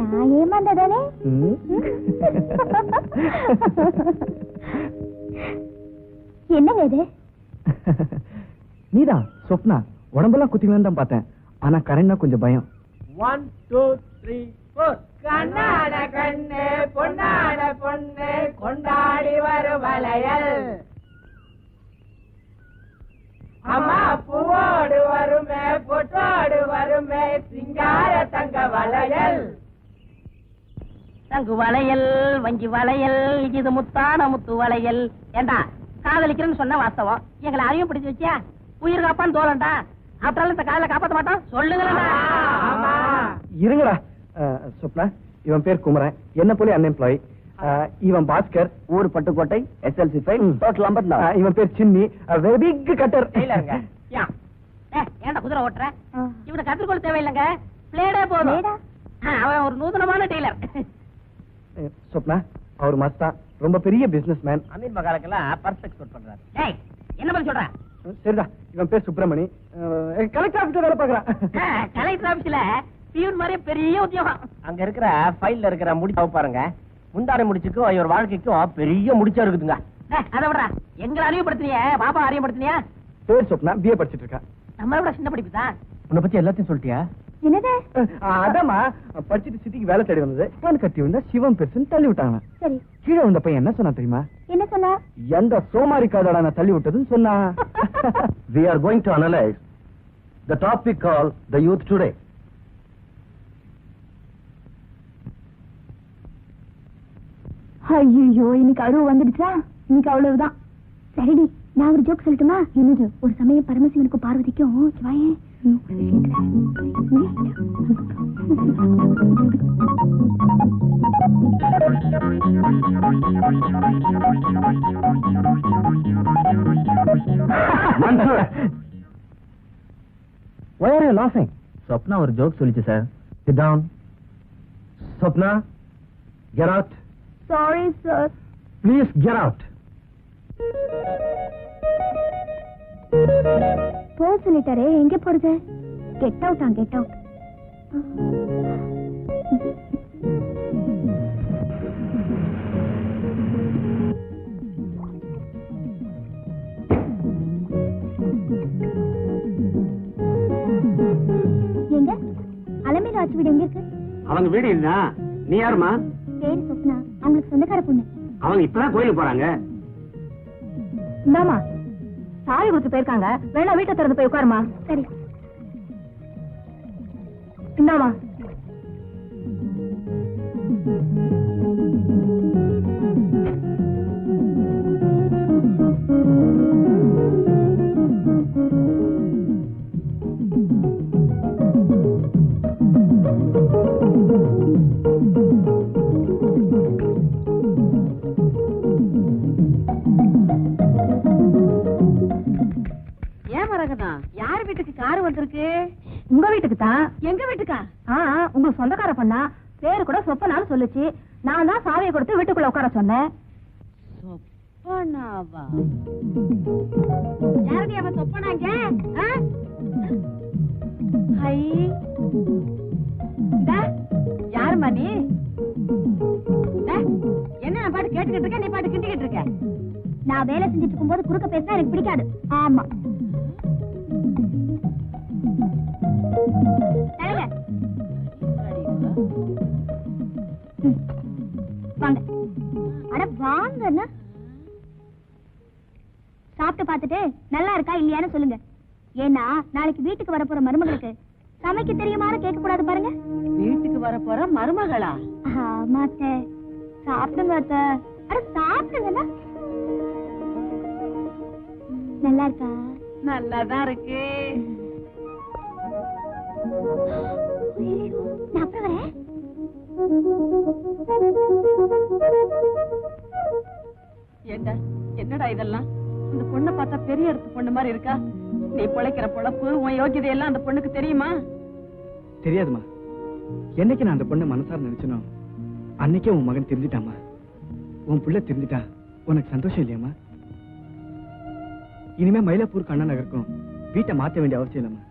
நான் ஏமாந்ததானே என்னங்க இது நீதான் சொப்னா உடம்பெல்லாம் குத்திக்கலான்னு தான் பார்த்தேன் ஆனா கரண்ட்னா கொஞ்சம் பயம் 1 2 3 4 கண்ணாட கண்ணு பொன்னாட பொண்ணு கொண்டாடி வரும் வளையல் வருமே சிங்கார தங்க வளையல். தங்கு வளையல் வங்கி வளையல் இது முத்தான முத்து வளையல். ஏண்டா காதலிக்கிறேன்னு சொன்ன வாஸ்தவம், எங்களை அதையும் பிடிச்சு வச்சியா? உயிர் காப்பான்னு தோலண்டா, அப்புறம் இந்த காதலை காப்பாற்ற மாட்டோம் சொல்லுங்களா? இருங்கடா சொப்னா, இவன் பேர் குமரன், என்ன போல அன்எம்ப்ளாயி. இவன் பாஸ்கர், ஊர் பட்டுக்கோட்டை, SLC ஃபைல், டோட்டல் 54. இவன் பேர் சின்னி, வெரி பிக் கட்டர். ஏன்டா குதிரை ஓட்டுற? இவனுக்கு கத்திரிக்கோள் தேவையில்லைங்க, பிளேடே போதும். அவன் ஒரு நூதனமான டெய்லர். சொப்னா, அவர் மஸ்தா, ரொம்ப பெரிய பிசினஸ் மேன். அமீர் மகாலுக்கெல்லாம் பர்ஸ் எக்ஸ்போர்ட் பண்றாரு. டேய் என்ன பண்ண சொல்ற? சரிடா, இவன் பேர் சுப்பிரமணி, கலெக்டர் ஆபீஸ்ல வேலை பார்க்கறான். கலெக்டர் ஆபீஸ்ல பியூன் மாதிரி பெரிய உத்தியோகம். அங்க இருக்கிற ஃபைல்ல இருக்கிற முடிச்ச பாருங்க, முந்தானை முடிச்சுக்கும் இவர் வாழ்க்கைக்கும் பெரிய முடிச்சா இருக்குதுங்க. அதை விடுறா, எங்களை அறிவுப்படுத்தினிய பாப்பா அறிவுப்படுத்தினியா? பேர் சொப்னா, BA படிச்சிட்டு இருக்கா. நம்மளை விட சின்ன படிப்பு தான். உன்னை பத்தி எல்லாத்தையும் சொல்லிட்டியா? என்னது? அதாமா, படிச்சுட்டு சிட்டிக்கு வேலை தேடி வந்தது, நான் கட்டி வந்தா சிவம் பெருசுன்னு தள்ளி விட்டாங்க. சரி, கீழே வந்த பையன் என்ன சொன்னா தெரியுமா? என்ன சொன்னா? எந்த சோமாரி காதோட நான் தள்ளி விட்டதுன்னு சொன்னா. We are going to analyze the topic called the youth today. ஐயோ, இன்னைக்கு அருவ வந்துடுச்சா? இன்னைக்கு அவ்வளவுதான். சரிடி, நான் ஒரு ஜோக் சொல்லட்டுமா? என்னது? ஒரு சமயம் பரமசிவனுக்கும் பார்வதிக்கும் வாயேன் Why are you laughing? Swapna ஒரு ஜோக் சொல்லிச்சு sir. Sit down. Swapna, get out. Sorry sir. Please get out. போ சொல்லிட்டாரே, எங்க போறது? Get out, get out. எங்க அலமேலு ஆச்சு வீடு எங்க இருக்கு? அவங்க வீடு இல்ல. நீ யாருமா? பேரு சொப்னா, அவங்களுக்கு சொந்தக்கார பொண்ணு. அவங்க இப்பதான் கோயிலுக்கு போறாங்க. இந்தாமா, சாவி கொடுத்து போயிருக்காங்க, வேணா வீட்டை திறந்து போய் உட்காருமா. சரி, இந்தாமா. யார் வீட்டுக்கு கார் வந்திருக்கு? உங்க வீட்டுக்கு தான். எங்க வீட்டுக்கா? உங்களுக்கு சொந்தக்கார பண்ணா, பேரு கூட சொப்பனான்னு சொல்லுச்சு. நான் தான் சாவியை கொடுத்து வீட்டுக்குள்ள உட்கார சொன்னேன். சொப்பனாவா? யாரடி அவன் சொப்பனாங்க? யாருமா நீ? என்ன நான் பாட்டு கேட்டுக்கிட்டு இருக்க, நீ பாட்டு கிண்டிக்கிட்டு இருக்க? நான் வேலை செஞ்சுட்டு இருக்கும்போது குறுக்க பேசினா எனக்கு பிடிக்காது. ஆமா, வாங்க. அட வாங்க, சாப்பிட்டு பார்த்துட்டு நல்லா இருக்கா இல்லையான்னு சொல்லுங்க. ஏன்னா நாளைக்கு வீட்டுக்கு வரப்போற மருமகளுக்கு சமைக்க தெரியுமான்னு கேட்க கூடாது பாருங்க. வீட்டுக்கு வரப்போற மருமகளா? ஆமாத்த, சாப்பிடுங்க அத்த. அட சாப்பிடுங்க. நல்லா இருக்கா? நல்லாதான் இருக்கு. நான் அப்புறம் வரேன். என்னடா இதெல்லாம்? அந்த பொண்ணை பார்த்தா பெரிய இடத்து பொண்ணு மாதிரி இருக்கா. நீ பிழைக்கிற பொழப்பு, உன் யோகிதை எல்லாம் அந்த பொண்ணுக்கு தெரியுமா? தெரியாதுமா. என்னைக்கு நான் அந்த பொண்ணை மனசார நினைச்சனோ அன்னைக்கே உன் மகன் தெரிஞ்சிட்டாமா. உன் புள்ள தெரிஞ்சிட்டா உனக்கு சந்தோஷம் இல்லையாமா? இனிமே மயிலாப்பூர் அண்ணா நகருக்கும் வீட்டை மாற்ற வேண்டிய அவசியம் இல்லம்மா.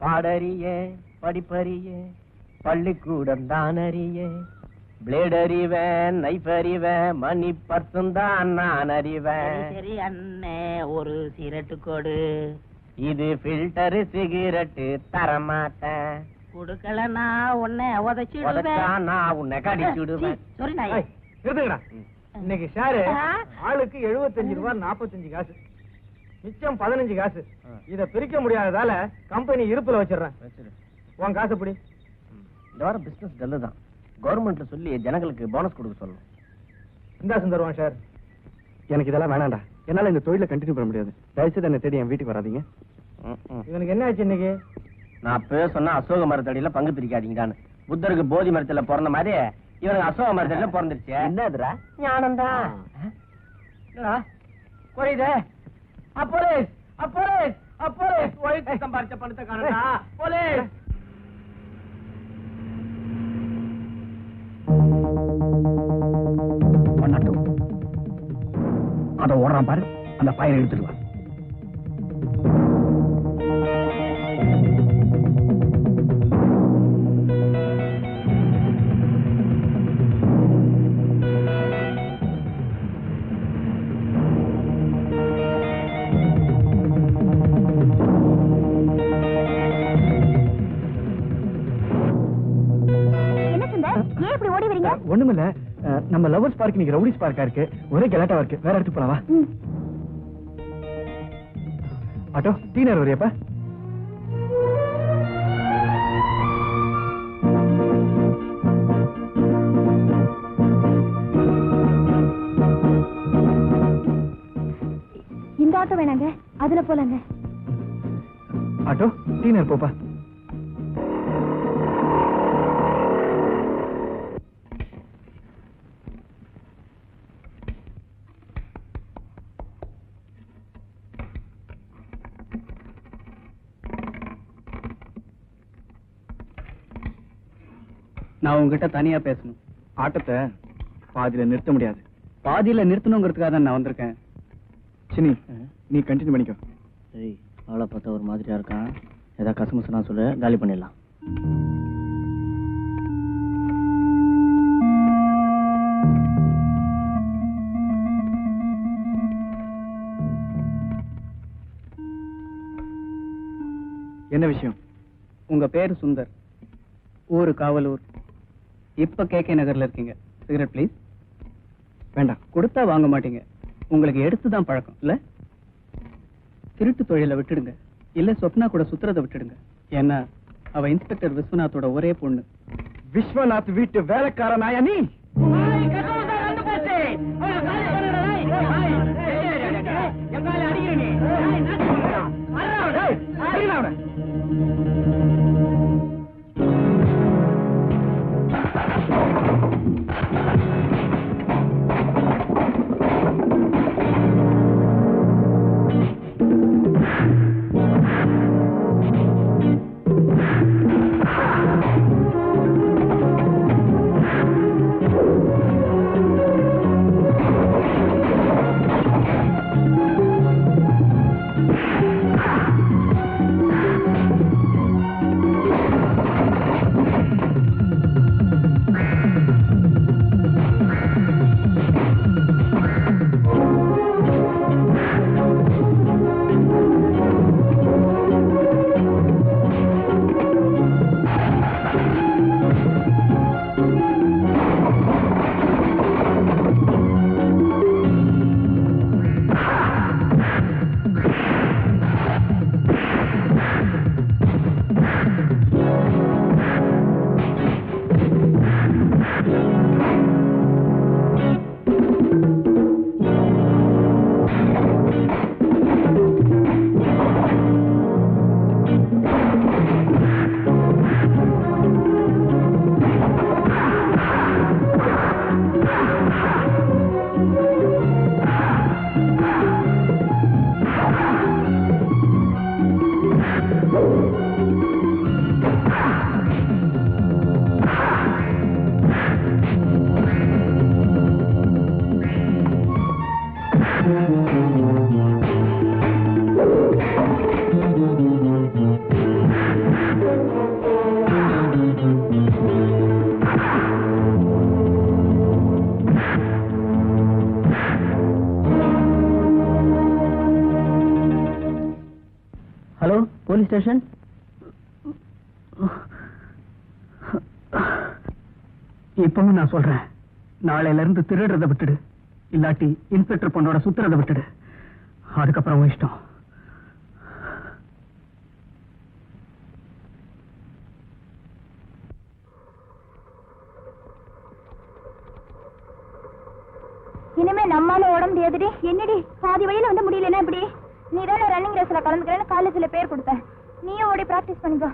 பாடறிய படிப்பறிய பள்ளிக்கூடம் தான் அறிய, பிளேட் அறிவேன், நைஃப் அறிவேன், மணி பர்சும் தான் நான் அறிவேன். சரி அண்ணே, ஒரு சிகரெட்டு கொடு. இது ஃபில்டர் சிகரெட்டு தரமாட்டேன். கொடுக்கலன்னா உன்னை உதைச்சிடுவேன். நான் உன்னை கடிச்சுடுவேன். நிறுத்துங்கடா. இன்னைக்கு ஷேரு ஆளுக்கு 75 ரூபாய் 45 காசு, மிச்சம் 15 காசு. இத பிரிக்க முடியாததால கம்பெனி இருப்புல வச்சிடுறேன். உன் காசு எப்படி? இந்த வாரம் பிசினஸ் டல்லு தான். கவர்மெண்ட்ல சொல்லி ஜனங்களுக்கு போனஸ் கொடுக்க சொல்லணும். இந்தா சுந்தருவான் சார். எனக்கு இதெல்லாம் வேணாண்டா. என்னால இந்த தொழில கண்டினியூ பண்ண முடியாது. தயவுசெய்து என்னை தேடி என் வீட்டுக்கு வராதீங்க. இவனுக்கு என்ன ஆச்சு இன்னைக்கு? நான் அப்பவே சொன்னா அசோக மரத்தடியில பங்கு பிரிக்காதீங்கடான்னு. புத்தருக்கு போதி மரத்துல பிறந்த மாதிரி இவனுக்கு அசோக மரத்தடியில பிறந்துருச்சு. என்னதுடா? ஞானந்தா. குறையுதே. Police, police, police! ஒழித்து சம்பாரிச்ச பணத்தை காணடா. போலீஸ்! அத ஓடுறான் பாரு, அந்த பயிரை எடுத்துட்டு வா. ஒண்ணுமில்ல, நம்ம லவர்ஸ் பார்க் இன்னைக்கு ரவுடிஸ் பார்க்கா இருக்கு. ஒரே கலாட்டா இருக்கு. வேற இடத்துக்கு போலாவா? ஆட்டோ டீ நேரம் வரையப்பா. இந்த ஆட்டோ வேணாங்க, அதுல போலாங்க. ஆட்டோ டீ நேரம் போப்பா. நான் உங்ககிட்ட தனியா பேசணும். ஆட்டத்தை பாதியில நிறுத்த முடியாது. பாதியில நிறுத்தணுங்கிறதுக்காக தான் நான் வந்திருக்கேன். சினி, நீ கண்டினியூ பண்ணிக்கோ. சரி, ஆளை பார்த்தா ஒரு மாதிரியா இருக்கான். ஏதாவது கசமுசனா சொல்லு, காலி பண்ணிடலாம். என்ன விஷயம்? உங்க பேரு சுந்தர், ஊரு காவலூர், இப்ப கேகே நகர்ல இருக்கீங்க. Cigarette please. வேண்டாம். கொடுத்தா வாங்க மாட்டீங்க. உங்களுக்கு எடுத்துதான் பழக்கம் இல்ல? திருட்டு தொழிலை விட்டுடுங்க. இல்ல சொப்னா கூட சுத்துறதை விட்டுடுங்க. ஏன்னா அவ இன்ஸ்பெக்டர் விஸ்வநாத்தோட ஒரே பொண்ணு. விஸ்வநாத் வீட்டு வேலைக்காரனாயா நீ? Hello, police station. இப்பவும் நான் சொல்றேன், நாளையில இருந்து திருடுறதை விட்டுடு. இல்லாட்டி இன்ஸ்பெக்டர் பொண்ணோட சுத்துறதை விட்டுடு. அதுக்கப்புறம் உன் இஷ்டம். இனிமே நம்மால ஓட முடியாதுடி. என்னடி பாதி வழியில வந்து முடியலன்னா எப்படி? நீ தானே ரன்னிங் ரேஸ்ல கலந்துக்கிறேன்னு காலேஜ்ல பேர் கொடுத்த. நீயும் ஓடி பிராக்டிஸ் பண்ணிக்கோ.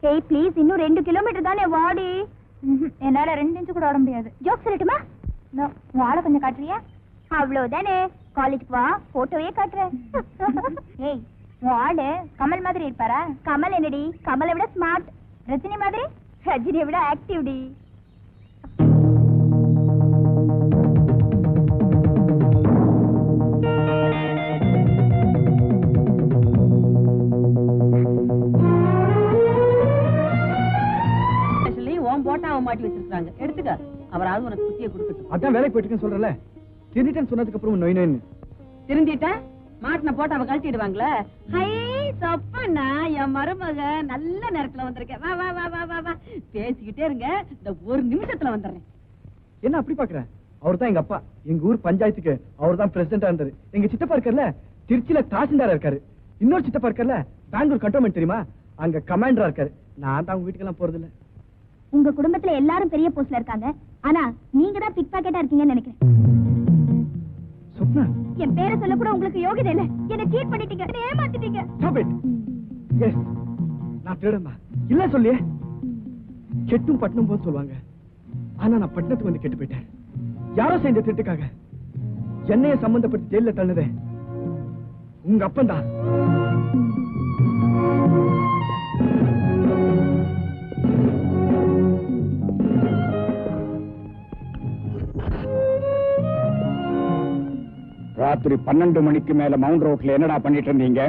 ஏய் ப்ளீஸ், இன்னும் 2 கிலோமீட்டர் தானே, வாடி. என்னால 2 இன்ச்சு கூட ஓட முடியாது. ஜோக் சொல்லட்டுமா? வாழை கொஞ்சம் காட்டுறியா? அவ்வளவுதானே, காலேஜுக்கு வா, போட்டோவே காட்டுறேன். ஏய் வாடு கமல் மாதிரி இருப்பாரா? கமல் என்னடி, கமலை விட ஸ்மார்ட். ரஜினி மாதிரி? ரஜினியை விட ஆக்டிவ் டி. போட்டாவை மாட்டி வச்சிருக்காங்க, எடுத்துக்க. அவராவது உனக்கு குத்தியை கொடுக்கட்டும். அதான் வேலைக்கு போயிட்டு சொல்றல, திருந்திட்டேன்னு சொன்னதுக்கு அப்புறம் நோய் நோயின்னு திருந்திட்டேன். மாட்டின போட்டாவை கழட்டிடுவாங்களே. ஹை தப்பண்ணா, என் மருமக நல்ல நேரத்துல வந்திருக்கேன். வா வா வா வா வா வா, பேசிக்கிட்டே இருங்க, இந்த 1 நிமிஷத்துல வந்துடுறேன். என்ன அப்படி பாக்குற? அவர் தான் எங்க அப்பா. எங்க ஊர் பஞ்சாயத்துக்கு அவர் தான் பிரசிடண்டா இருந்தாரு. எங்க சித்தப்பா இருக்கார்ல, திருச்சியில தாசில்தாரா இருக்காரு. இன்னொரு சித்தப்பா இருக்கார்ல, பெங்களூர் கண்டோன்மெண்ட் தெரியுமா, அங்க கமாண்டரா இருக்காரு. நான் தான் உங்க வீட்டுக்கெல்லாம் போறது இல்ல. உங்க குடும்பத்துல எல்லாரும் பெரிய போஸ்ட்ல இருக்காங்க, ஆனா நீங்க தான் பிக் பாக்கெட்டா இருக்கீங்கன்னு நினைக்கிறேன். சொப்னா, என் பேரை சொல்ல கூட உங்களுக்கு யோகிதை இல்ல. என்ன சீட் பண்ணிட்டீங்க, என்ன ஏமாத்திட்டீங்க. Stop it. Yes, நான் திருடமா இல்ல சொல்லியே. கெட்டும் பட்டணம் போது சொல்லுவாங்க, ஆனா நான் பட்டணத்துக்கு வந்து கெட்டு போயிட்டேன். யாரோ செஞ்ச திட்டுக்காக என்னைய சம்பந்தப்பட்டு ஜெயில தள்ளுதே உங்க அப்பன்தான். ராத்திரி 12 மணிக்கு மேல மவுண்ட் ரோட்ல என்னடா பண்ணிட்டு இருந்தீங்க?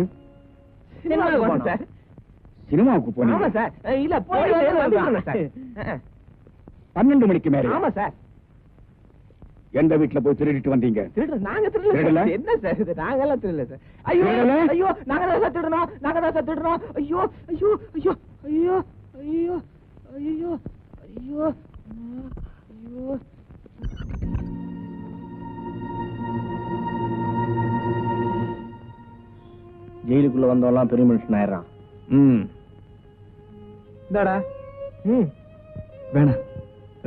சினிமாவுக்கு போனோம் சார். சினிமாவுக்கு போனீங்க? ஆமா சார். இல்ல போய் சார். 12 மணிக்கு மேல? ஆமா சார். எந்த வீட்டுல போய் திருடிட்டு வந்தீங்க? நாங்க திருடல. என்ன சார் இது? நாங்க எல்லாம் திருடல சார். ஐயோ ஐயோ, நாங்க தான் திருடணும், நாங்க தான் திருடணும். ஐயோ ஐயோ ஐயோ ஐயோ ஐயோ ஐயோ ஐயோ ஐயோ. ஜெயிலுக்குள்ள வந்தவெல்லாம் பெரிய மனுஷன் ஆயிடுறான். இந்தாடா. வேணாம்.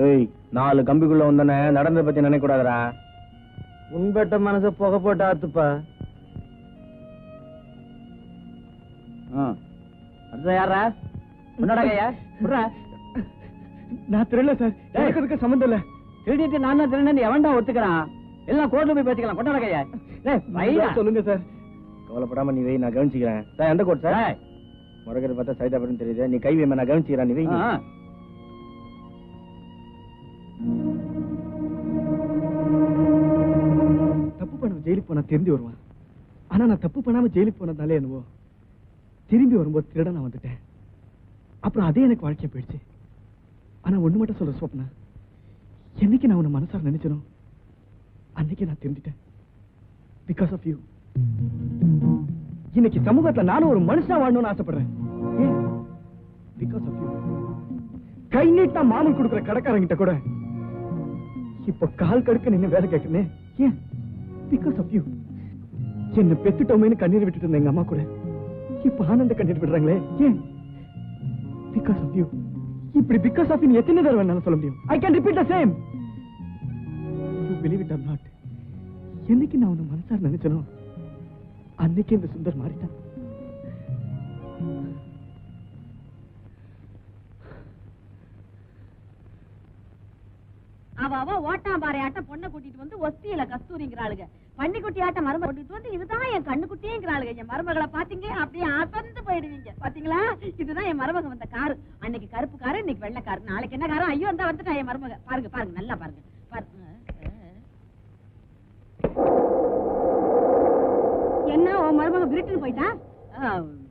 ஏய், 4 கம்பிக்குள்ள வந்தனே, நடந்ததை பத்தி நினைக்க கூடாதுடா. உன்பட்ட மனச புகை போட்டு ஆத்துப்பா. அடுத்த யாரா? உன்னடா கையா? நான் திருடல சார், எனக்கு அதுக்கு சம்பந்தம் இல்ல. திருடிட்டு நான் தான் திருடன்னு எவன்டா ஒத்துக்கிறான்? எல்லாம் கோர்ட்ல போய் பேசிக்கலாம். கொண்டாட கையா சொல்லுங்க சார். கவலைப்படாம நீ வை, நான் கவனிச்சுக்கிறேன். சார் எந்த கோட் சார்? முருகரை பார்த்தா சைதாபுரம் தெரியுது. நீ கை வைமா, நான் கவனிச்சுக்கிறேன். நீ வை. தப்பு பண்ண ஜெயிலுக்கு போனா திரும்பி வருவான். ஆனா நான் தப்பு பண்ணாம ஜெயிலுக்கு போனதாலே என்னவோ திரும்பி வரும்போது திருட நான் வந்துட்டேன். அப்புறம் அதே எனக்கு வாழ்க்கைய போயிடுச்சு. ஆனா ஒண்ணு மட்டும் சொல்ற ஸ்வப்னா, என்னைக்கு நான் உன்னை மனசார நினைச்சனும் அன்னைக்கு நான் திரும்பிட்டேன். Because of you. இன்னைக்கு சமூகத்துல நானும் ஒரு மனுஷனா வாழணும்னு ஆசைப்படுறேன். Because of you. கை நீட்டா மாமூல் கொடுக்குற கடைக்காரங்கிட்ட கூட இப்ப கால் கடுக்க நின்னு வேலை கேட்கணும். ஏன்? Because of you. என்ன பெத்துட்டோமேன்னு கண்ணீர் விட்டுட்டு இருந்த எங்க அம்மா கூட இப்ப ஆனந்த கண்ணீர் விடுறாங்களே. ஏன்? Because of you. இப்படி பிகாஸ் ஆஃப் யூ எத்தனை தடவை வேணாலும் சொல்ல முடியும். I can repeat the same. You believe it or not. என்னைக்கு நான் உன்னை மனசார நினைச்சனோ அன்னைக்கு இந்த சுந்தர் மாறிட்டான். அவ ஓட்டாம்பாறை ஆட்ட பொண்ணை கூட்டிட்டு வந்து ஒஸ்தியில கஸ்தூரிங்கிறாளுங்க, பன்னிக்குட்டி ஆட்ட மருமக கூட்டிட்டு வந்து இதுதான் என் கண்ணுக்குட்டிங்கிறாளுங்க. என் மருமகளை பாத்தீங்க அப்படியே அசந்து போயிடுவீங்க. பாத்தீங்களா, இதுதான் என் மருமக வந்த காரு. அன்னைக்கு கருப்பு காரு, இன்னைக்கு வெள்ளை காரு, நாளைக்கு என்ன காரு? ஐயோ அந்த வந்துட்டா என் மருமக. பாருங்க பாருங்க, நல்லா பாருங்க பாருங்க. என்ன உன் மருமக விருட்டுன்னு போயிட்டா?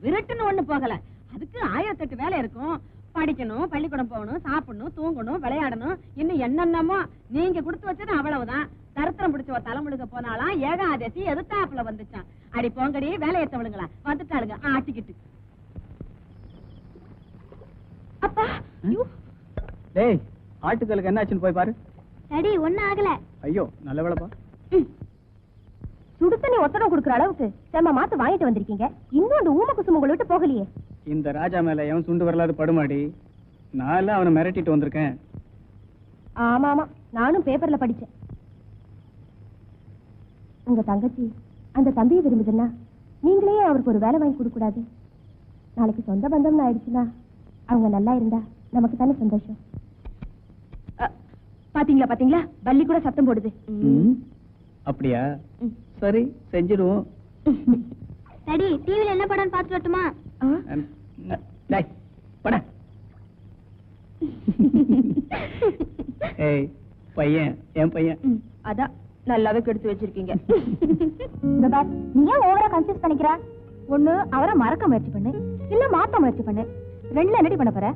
விருட்டுன்னு ஒண்ணு போகல, அதுக்கு 1008 வேலை இருக்கும். படிக்கணும், பள்ளிக்கூடம் போகணும், சாப்பிடணும், தூங்கணும், விளையாடணும், இன்னும் என்னென்னமோ. நீங்க கொடுத்து வச்சது அவ்வளவுதான். தரித்திரம் பிடிச்ச ஒரு தலைமுழுக்க போனாலாம் ஏகாதசி எதிர்த்தாப்புல வந்துச்சான். அடி போங்கடி வேலையை தவளுங்களா வந்துட்டாளுங்க ஆட்டிக்கிட்டு. அப்பா டேய், ஆட்டுக்களுக்கு என்னாச்சுன்னு போய் பாரு. சரி, ஒண்ணும் ஆகல. ஐயோ நல்ல வேலைப்பா. சுடு தண்ணி ஒத்தடம் கொடுக்குற அளவுக்கு செம்ம மாத்து வாங்கிட்டு வந்திருக்கீங்க. இன்னும் அந்த ஊம குசும உங்களை விட்டு போகலையே. இந்த ராஜா மேல எவன் சுண்டு வரலாறு படுமாடி. நான் அவனை மிரட்டிட்டு வந்திருக்கேன். ஆமா ஆமா, நானும் பேப்பர்ல படிச்சேன். உங்க தங்கச்சி அந்த தம்பியை விரும்புதுன்னா நீங்களே அவருக்கு ஒரு வேலை வாங்கி கொடுக்க கூடாது? நாளைக்கு சொந்த பந்தம்னு ஆயிடுச்சுன்னா அவங்க நல்லா இருந்தா நமக்கு தானே சந்தோஷம். பாத்தீங்களா பாத்தீங்களா, பள்ளி கூட சத்தம் போடுது. அப்படியா? சரி செஞ்சிருவோம். சரி, டிவில என்ன படம் பார்த்து வரட்டுமா? ஏய் பையன், என் பையன். அதான் நல்லாவே கெடுத்து வச்சிருக்கீங்க. நீ ஏன் ஓவரா கன்ஃபியூஸ் பண்ணிக்கிறா? ஒண்ணு அவரை மறக்க முயற்சி பண்ணு, இல்ல மாத்த முயற்சி பண்ணு. ரெண்டுல என்னடி பண்ண போற?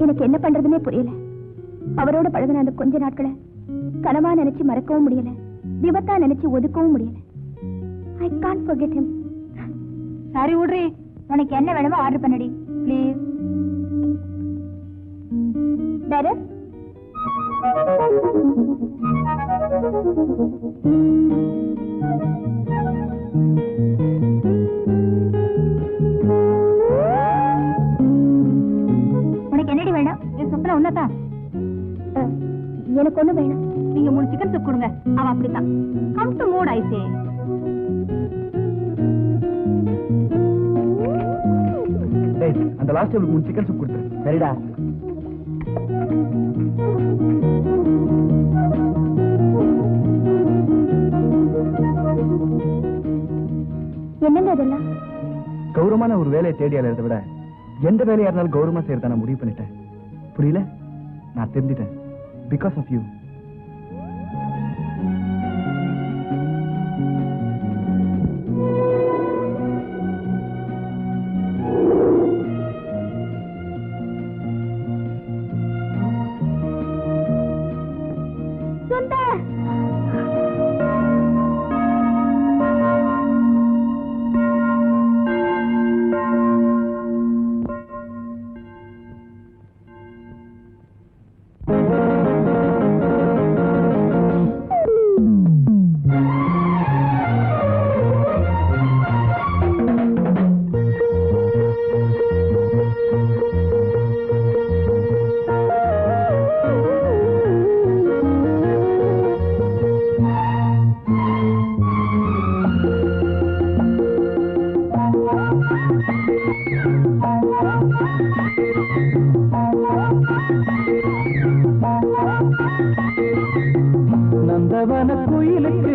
எனக்கு என்ன பண்றதுன்னே புரியல. அவரோட பழகின அந்த கொஞ்ச நாட்களை கனவா நினைச்சு மறக்கவும் முடியல, விபத்தா நினைச்சு ஒதுக்கவும் முடியல. I can't forget him. சரி விடுறி, உனக்கு என்ன வேணுமோ ஆர்டர் பண்ணடி ப்ளீஸ். டைரக்ட் உனக்கு என்னடி வேணும்? என் சொப்பன உன்னதான். எனக்கு ஒண்ணு வேணும். நீங்க 3 சிக்கன் சூப் கொடுங்க. அவ அப்படித்தான். கம் டு மூட் ஐ சே. அந்த லாஸ்ட் டேபிளுக்கு 3 சிக்கன் சூப் கொடுத்துரு. சரிடா. என்னங்க இதெல்லாம்? கௌரவமான ஒரு வேலையை தேடி அலையறதை விட எந்த வேலையா இருந்தாலும் கௌரவமா செய்யறத நான் முடிவு பண்ணிட்டேன். புரியல? நான் தெரிஞ்சிட்டேன். Because of you. நந்தவன கோயிலுக்கு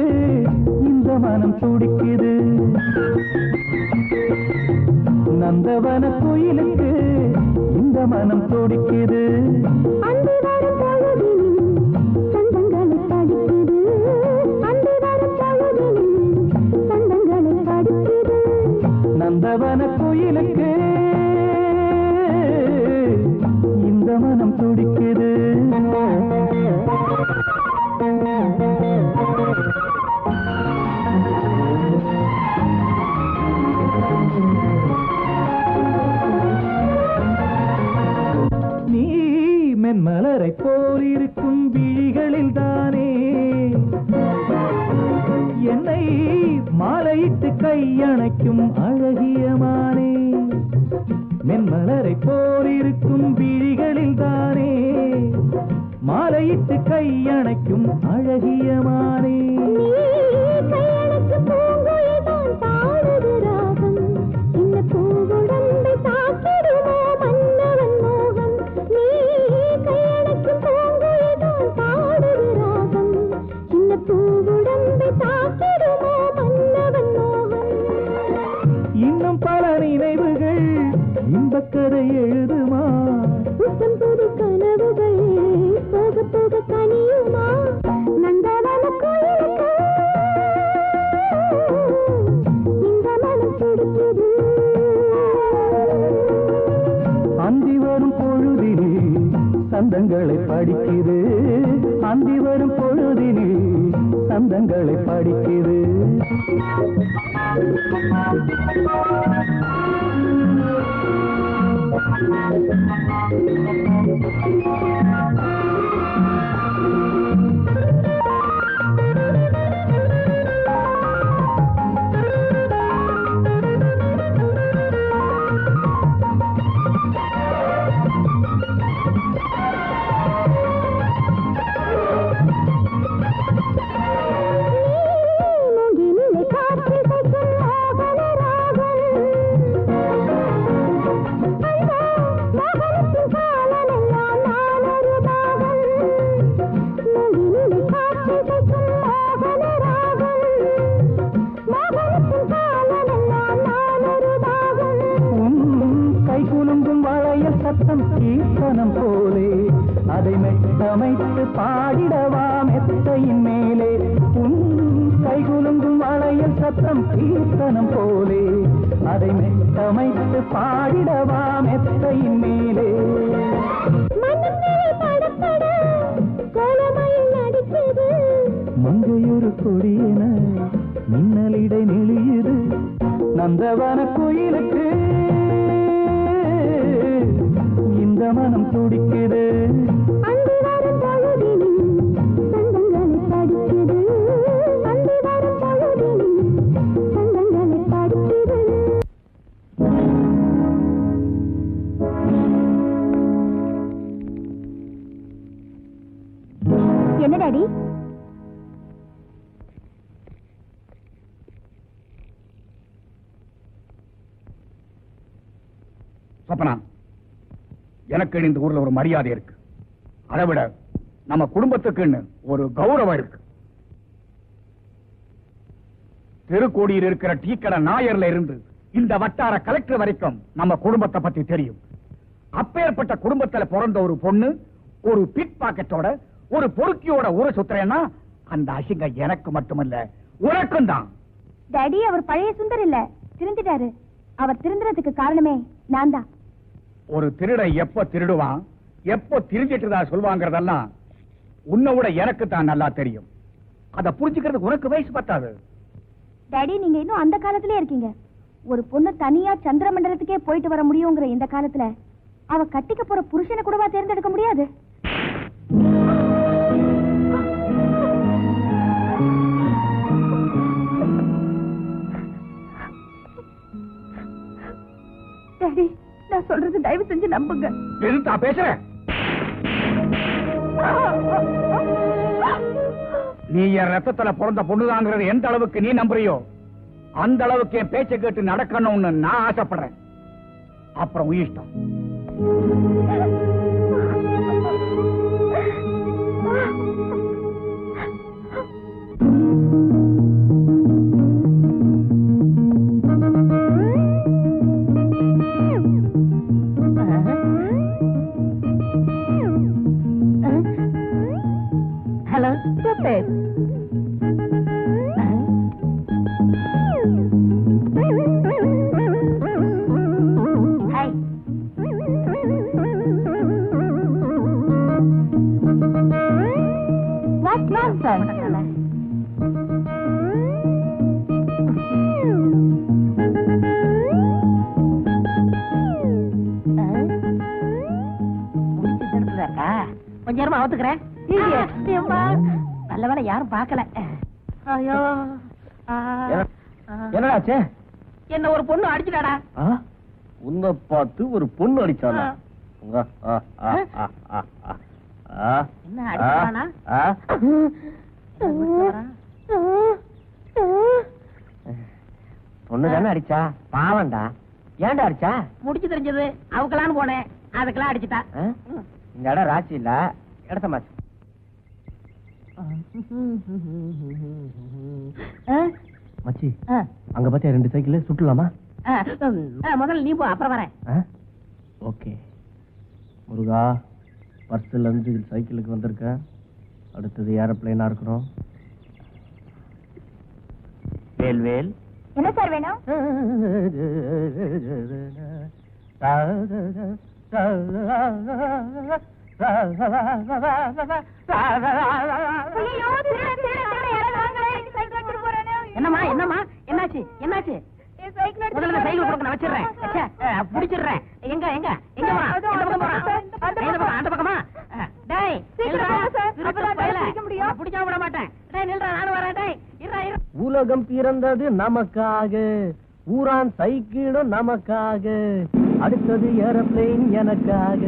இந்த மனம் துடிக்குது. நந்தவன கோயிலுக்கு இந்த மனம் துடிக்குது. நந்தவன கோயிலுக்கு இந்த மனம் துடிக்குது. நீ மென்மலரை போல் இருக்கும் விழிகளில் தானே என்னை மாலையிட்டு கையணைக்கும் அழகியமானே. மென்மலரை போல் இருக்கும் விழிகளில் தானே மாலையிட்டு கையணைக்கும் அழகியமானே. இன்னும் பல நினைவுகள் இன்பக்கதை எழுதுமா? புது கனவுகள் போக போக கனியுமா? நந்தவன கோயிலுக்கு இந்த மனம் துடிக்குது. அந்தி வரும் பொழுதிலே சந்தங்களை படிக்குது. அந்தி வரும் பொழுதிலே சந்தங்களை படிக்குது. சத்தம் கீர்த்தனம் போலே அதை மெட்டமைத்து பாடிடவா மெத்தையின் மேலே உன் கைகுலுங்கும் வளையல் சத்தம் கீர்த்தனம் போலே அதை மெட்டமைத்து பாடிடவா மெத்தையின் மேலே மங்கையொரு கொடியென மின்னலிடை நெளியுது நந்தவன கோயிலுக்கு இந்த மனம் துடிக்குது என்ன டாடி? சொப்பனா, எனக்கு இந்த ஊர்ல ஒரு மரியாதை இருக்கு. அதை விட நம்ம குடும்பத்துக்குன்னு ஒரு கௌரவம் இருக்கு. திருக்கோடியில் இருக்கிற டீக்கடை நாயர்ல இருந்து இந்த வட்டார கலெக்டர் வரைக்கும் நம்ம குடும்பத்தை பத்தி தெரியும். அப்பேற்பட்ட குடும்பத்துல பிறந்த ஒரு பொண்ணு ஒரு பிக் பாக்கெட்டோட ஒரு பொறுக்கியோட ஊரை சுத்துறேன்னா அந்த அசிங்கம் எனக்கு மட்டுமல்ல உனக்கும் தான். டாடி, அவர் பழைய சுந்தர் இல்ல, திருந்திட்டாரு. அவர் திருந்துறதுக்கு காரணமே நான் தான். ஒரு திருடன் எப்ப திருடுவான் எப்போ திருஞ்சிட்டுதா சொல்வாங்கிறதெல்லாம் உன்னை விட எனக்கு தான் நல்லா தெரியும். அத புரிஞ்சுக்கிறதுக்கு உனக்கு வயசு பத்தாது. டாடி, நீங்க இன்னும் அந்த காலத்திலே இருக்கீங்க. ஒரு பொண்ணு தனியா சந்திர மண்டலத்துக்கே போயிட்டு வர முடியுங்கிற இந்த காலத்துல அவ கட்டிக்க போற புருஷனை கூடவா தேர்ந்தெடுக்க முடியாது? டாடி, நான் சொல்றது தயவு செஞ்சு நம்புங்க. எதுத்தா பேசுற? நீ என் ரத்தத்துல பிறந்த பொண்ணுதாங்கிறது எந்த அளவுக்கு நீ நம்புறியோ அந்த அளவுக்கு என் பேச்சை கேட்டு நடக்கணும்னு நான் ஆசைப்படுறேன். அப்புறம் உயிஷ்டம். Hello, hi. What nonsense? கொஞ்ச நேரமா அவுத்துக்கிறேன். நல்ல வேலை யாரும் பார்க்கல. ஐயோ, என்னடாச்சு? என்ன ஒரு பொண்ணு அடிச்சுட்டாடா. உன்னை பார்த்து ஒரு பொண்ணு அடிச்சானா? என்ன அடிச்சானா? பொண்ணு தானே அடிச்சா? பாவண்டா. ஏன்டா அடிச்சா? முடிச்சு தெரிஞ்சது அவக்கலான்னு போனேன், அதுக்கெல்லாம் அடிச்சுட்டா. இந்த இடம் ராசி இல்ல, இடத்த மாச்சு. மச்சி, அங்க பாத்தியா 2 சைக்கிள் சுட்டலாமா? முதல்ல நீ போ, அப்புறம் வரேன். ஓகே. முருகா, பர்ஸ்ல இருந்து சைக்கிளுக்கு வந்திருக்க. அடுத்தது ஏரோப்ளேனா இருக்கணும். வேல் என்ன சார் வேணும்? என்னம்மா என்னம்மா என்னாச்சு என்னாச்சு? முதல்ல சைக்கிள் கொடுக்க நான் வச்சிடுறேன், பிடிச்சிடுறேன். எங்க எங்க எங்க போறான்? எந்த பக்கம் போறான்? அந்த பக்கமா? டேய் பிடிக்காம விட மாட்டேன். டேய் நில்றா, நானும் வரேன். டேய் இருடா. உலகம் பிறந்தது நமக்காக, ஊரான் சைக்கிளும் நமக்காக, அடுத்தது ஏரோப்ளேன் எனக்காக.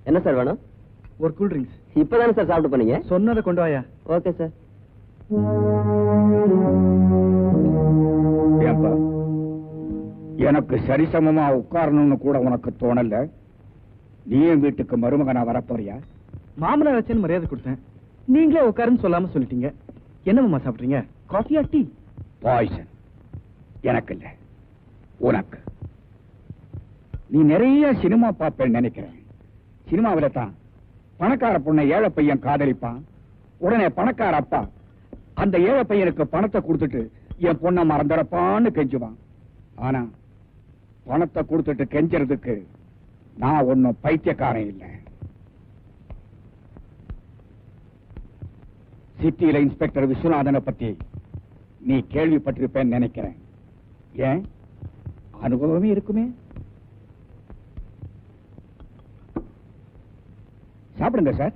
என்ன சார் வேணும்? ஒரு கூல் ட்ரிங்க்ஸ். இப்பதானே சார் சாப்பிட்டு போனீங்க? சொன்னதை கொண்டு வாயா. Okay sir. ஏப்பா, எனக்கு சரிசமமா உட்காரணும்னு கூட உனக்கு தோணல. நீயும் வீட்டுக்கு மருமகனா வரப்போறியா? மாமனார் வச்சேன்னு மரியாதை கொடுத்தேன். நீங்களே உட்காருன்னு சொல்லாம சொல்லிட்டீங்க. என்ன மாமா சாப்பிடுறீங்க? காஃபியா டீ? பாய்சன். எனக்கு இல்ல, உனக்கு. நீ நிறைய சினிமா பார்ப்பேன்னு நினைக்கிறேன். சினிமாவில தான் பணக்கார பொண்ணை ஏழை பையன் காதலிப்பான். உடனே பணக்கார அப்பா அந்த ஏழை பையனுக்கு பணத்தை கொடுத்துட்டு என் பொண்ணை மறந்துடப்பான்னு கெஞ்சுவான். ஆனா பணத்தை கொடுத்துட்டு கெஞ்சறதுக்கு நான் ஒன்னும் பைத்தியக்காரன் இல்லை. சிட்டியில இன்ஸ்பெக்டர் விஸ்வநாதனை பத்தி நீ கேள்விப்பட்டிருப்பேன்னு நினைக்கிறேன். ஏன், அனுபவமே இருக்குமே. சாப்பிடுங்க சார்.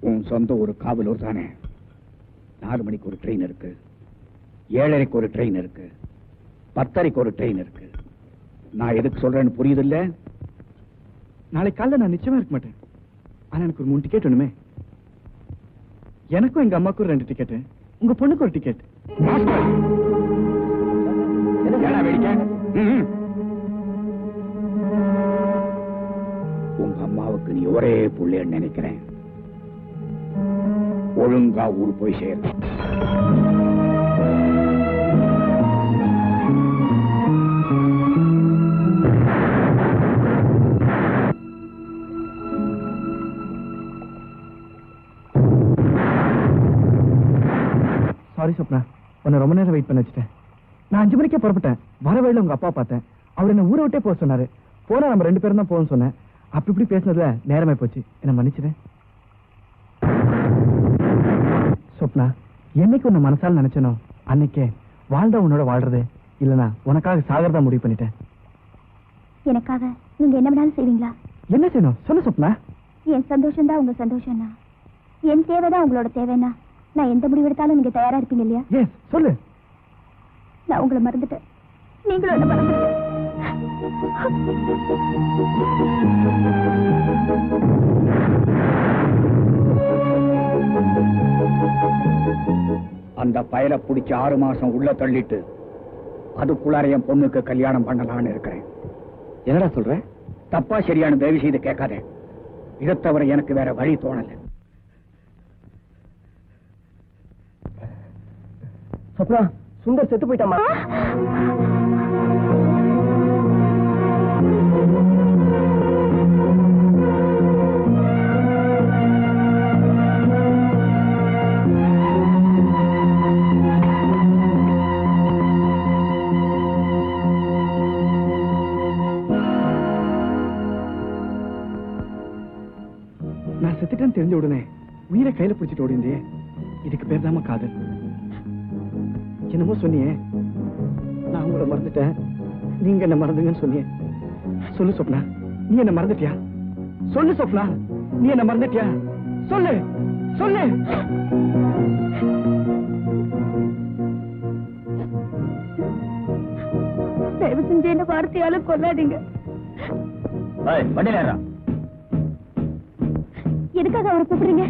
உன் சொந்த ஒரு காவலூர் தானே? 4 மணிக்கு ஒரு ட்ரெயின் இருக்கு, 7:30 ஒரு ட்ரெயின் இருக்கு, 10:30 ஒரு ட்ரெயின் இருக்கு. நான் எதுக்கு சொல்றேன்னு புரியுது இல்ல? நாளைக்கு காலைல நான் நிச்சயமா இருக்க மாட்டேன். ஆனா எனக்கு ஒரு 3 டிக்கெட் வேணுமே. எனக்கும் எங்க அம்மாக்கும் 2 டிக்கெட், உங்க பொண்ணுக்கு ஒரு டிக்கெட். உங்க அம்மாவுக்கு நீ ஒரே புள்ளைன்னு நினைக்கிறேன். ஒழுங்கா ஊர் போய் சேர. சாரி சொப்னா, உன்னை ரொம்ப நேரம் வெயிட் பண்ண வச்சுட்டேன். நான் 5 மணிக்கே புறப்பட்டேன். வர வழியில உங்க அப்பா பார்த்தேன். அவர் என்ன ஊரை விட்டே போக சொன்னாரு. போனா நம்ம 2 பேரும் தான் போகணும்னு சொன்னேன். அப்படி இப்படி பேசினதுல நேரமே போச்சு. என்ன மன்னிச்சிட்டேன். சொப்னா, என்னைக்கு உன்னை மனசால நினைச்சனோ அன்னைக்கே வாழ்ந்தா உன்னோட வாழ்றது, இல்லனா உனக்காக சாகரதா முடிவு பண்ணிட்டேன். எனக்காக நீங்க என்ன வேணாலும் செய்வீங்களா? என்ன செய்யணும் சொல்லு சொப்னா. என் சந்தோஷம் தான் உங்க சந்தோஷம்னா, என் தேவைதான் உங்களோட தேவைன்னா, நான் எந்த முடிவு எடுத்தாலும் நீங்க தயாரா இருப்பீங்க இல்லையா? எஸ், சொல்லு. நான் உங்களை மறந்துட்டேன், நீங்களும் என்ன மறந்துட்டேன். அந்த பயலை பிடிச்ச 6 மாசம் உள்ள தள்ளிட்டு அதுக்குள்ளார என் பொண்ணுக்கு கல்யாணம் பண்ணலான்னு இருக்கிறேன். என்னடா சொல்ற? தப்பா சரியான தயவு செய்து கேட்காத. இதை தவிர எனக்கு வேற வழி தோணல. சொப்னா, சுந்தர் செத்து போயிட்டாமா? நான் செத்துட்டேன்னு தெரிஞ்ச உடனே உயிரை கையில பிடிச்சிட்டு ஓடிந்தே. இதுக்கு பேர் தாம காதல். என்னமோ சொன்னியே, நான் உங்களை மறந்துட்டேன், நீங்க என்ன மறந்துங்கன்னு சொன்னியே. சொல்லு சொப்னா, நீ என்ன மறந்துட்டியா? சொல்லு சொப்னா, நீ என்ன மறந்துட்டியா? சொல்லு சொல்லு. தயவு செஞ்சு என்ன வார்த்தையால கொல்லாதீங்க. எதுக்காக அவரை கூப்பிடுறீங்க?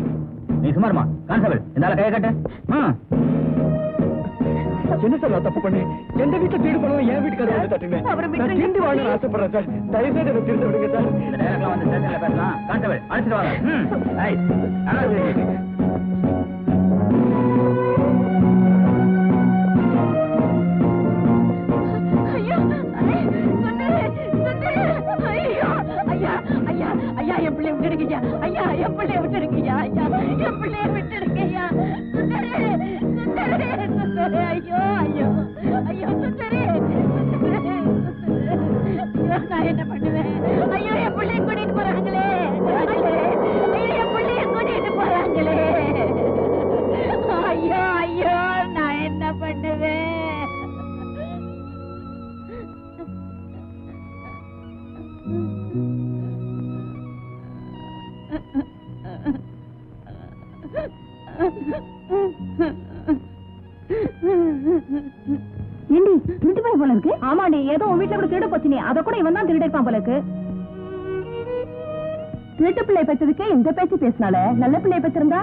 நீ சுமாருமா கான்ஸ்டபிள், இந்த ஆளை கையை கட்டு. என்ன சார் நான் தப்பு பண்ணேன்? எந்த வீட்டுல திருடு பண்ணணும் என் வீட்டுக்கு வந்து தட்டுங்க. நான் திரும்பி வாங்க ஆசைப்படுறேன் சார். தயவு செய்து என்ன திருந்த விடுங்க சார். இந்த நேரத்துல வந்து ஸ்டேஷன்ல பேசலாம். கான்ஸ்டபிள் அழைச்சிட்டு வாங்க. ஐயா என் பிள்ளைய விட்டுடுங்கய்யா. ஐயா என் பிள்ளைய விட்டுடுங்கய்யா. ஐயா என் பிள்ளைய விட்டுடுங்கய்யா. சுந்தரே, ஐயோ ஐயோ ஐயோ சுந்தரே, நான் என்ன பண்ணுவேன்? ஐயோ என் பிள்ளைய கூட்டிட்டு போறாங்களே. ஐயோ என் பிள்ளைய கூட்டிட்டு போறாங்களே. ஐயோ ஐயோ நான் என்ன பண்ணுவேன்? ஏண்டி திருட்டு போய் போல இருக்கு? ஆமாண்டி, ஏதோ உன் வீட்டுல கூட திருட போச்சு. நீ அதை கூட இவன் தான் திருட இருப்பான் போல இருக்கு. திருட்டு பிள்ளை பெற்றதுக்கே இந்த பேச்சு பேசினால நல்ல பிள்ளை பெற்றிருந்தா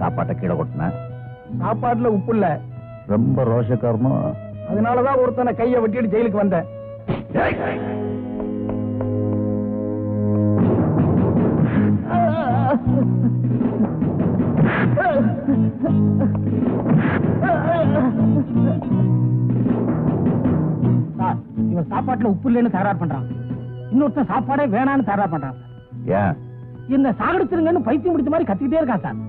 சாப்பாட்டை கீழே கொட்டின சாப்பாட்டுல உப்பு இல்ல, ரொம்ப ரோஷக்காரனும். அதனாலதான் ஒருத்தனை கைய வெட்டிட்டு ஜெயிலுக்கு வந்தேன். இவன் சாப்பாட்டுல உப்பு இல்லைன்னு தகராறு பண்றான், இன்னொருத்தன் சாப்பாடே வேணான்னு தகராறு பண்றான். ஏன் என்ன சாகடிச்சிருங்கன்னு பைத்தியம் முடிச்ச மாதிரி கத்திக்கிட்டே இருக்கான் சார்.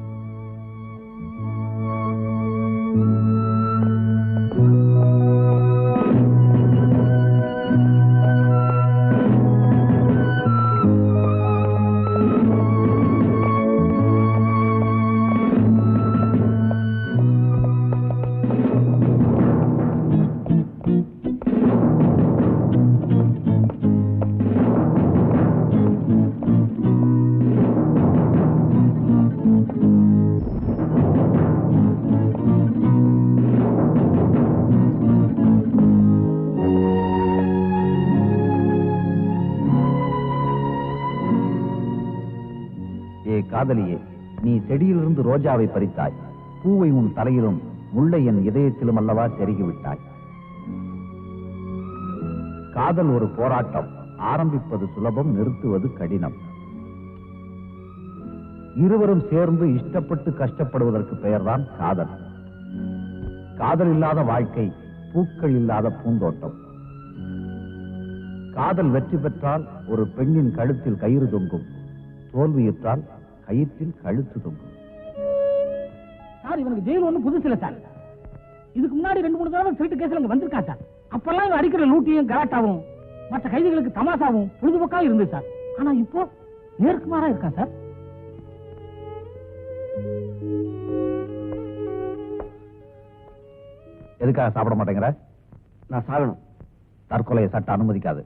காதலியே, நீ செடியிலிருந்து ரோஜாவை பறித்தாய், பூவை உன் தலையிலும் முள்ளை என் இதயத்திலும் அல்லவா செருகிவிட்டாய். காதல் ஒரு போராட்டம், ஆரம்பிப்பது சுலபம், நிறுத்துவது கடினம். இருவரும் சேர்ந்து இஷ்டப்பட்டு கஷ்டப்படுவதற்கு பெயர்தான் காதல். காதல் இல்லாத வாழ்க்கை பூக்கள் இல்லாத பூந்தோட்டம். காதல் வெற்றி பெற்றால் ஒரு பெண்ணின் கழுத்தில் கயிறு தொங்கும், தோல்வியுற்றால் கயிற்றில் கழுத்து தொங்கும். சார் இவனுக்கு ஜெயில் ஒண்ணு புதுசு இல்ல சார். இதுக்கு முன்னாடி 2-3 தடவை திருட்டு கேஸ்ல இங்க வந்திருக்கா சார். அப்பெல்லாம் இவன் அடிக்கிற லூட்டியும் கலாட்டாவும் மற்ற கைதிகளுக்கு தமாசாவும் பொழுதுபோக்கா இருந்தது சார். ஆனா இப்போ நேர்க்குமாரா இருக்கா சார். எதுக்காக சாப்பிட மாட்டேங்கிற? நான் சாகணும். தற்கொலையை சட்டம் அனுமதிக்காது.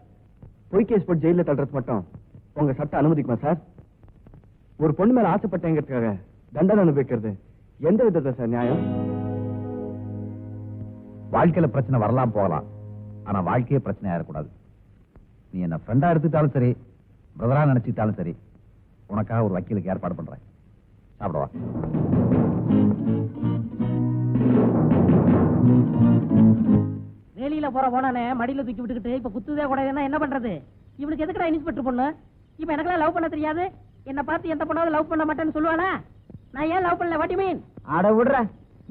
பொய் கேஸ் போட்டு ஜெயில தள்ளுறது மட்டும் உங்க சட்டம் அனுமதிக்குமா சார்? ஒரு பொண்ணு மேல ஆசைப்பட்டேங்கிறதுக்காக தண்டனை அனுபவிக்கிறது எந்த விதத்துல சார் நியாயம்? வாழ்க்கையில பிரச்சனை வரலாம் போகலாம், ஆனா வாழ்க்கையே பிரச்சனை ஆயிடக்கூடாது. நீ என்ன ஃப்ரெண்டா எடுத்துட்டாலும் சரி, பிரதரா நினைச்சுட்டாலும் சரி, உனக்காக ஒரு வக்கீலுக்கு ஏற்பாடு பண்றேன். சாப்பிடவா? வேலையில போற போனானே மடியில தூக்கி விட்டுக்கிட்டு இப்ப குத்துதே கூட என்ன பண்றது? இவனுக்கு எதுக்குடா இன்ஸ்பெக்டர் பொண்ணு? இப்ப எனக்கெல்லாம் லவ் பண்ண தெரியாது. என்ன பார்த்து எந்த பொண்ணாவது லவ் பண்ண மாட்டேன்னு சொல்லுவானா? நான் ஏன் லவ் பண்ணல? வாட்டி மீன்? அட விடுற,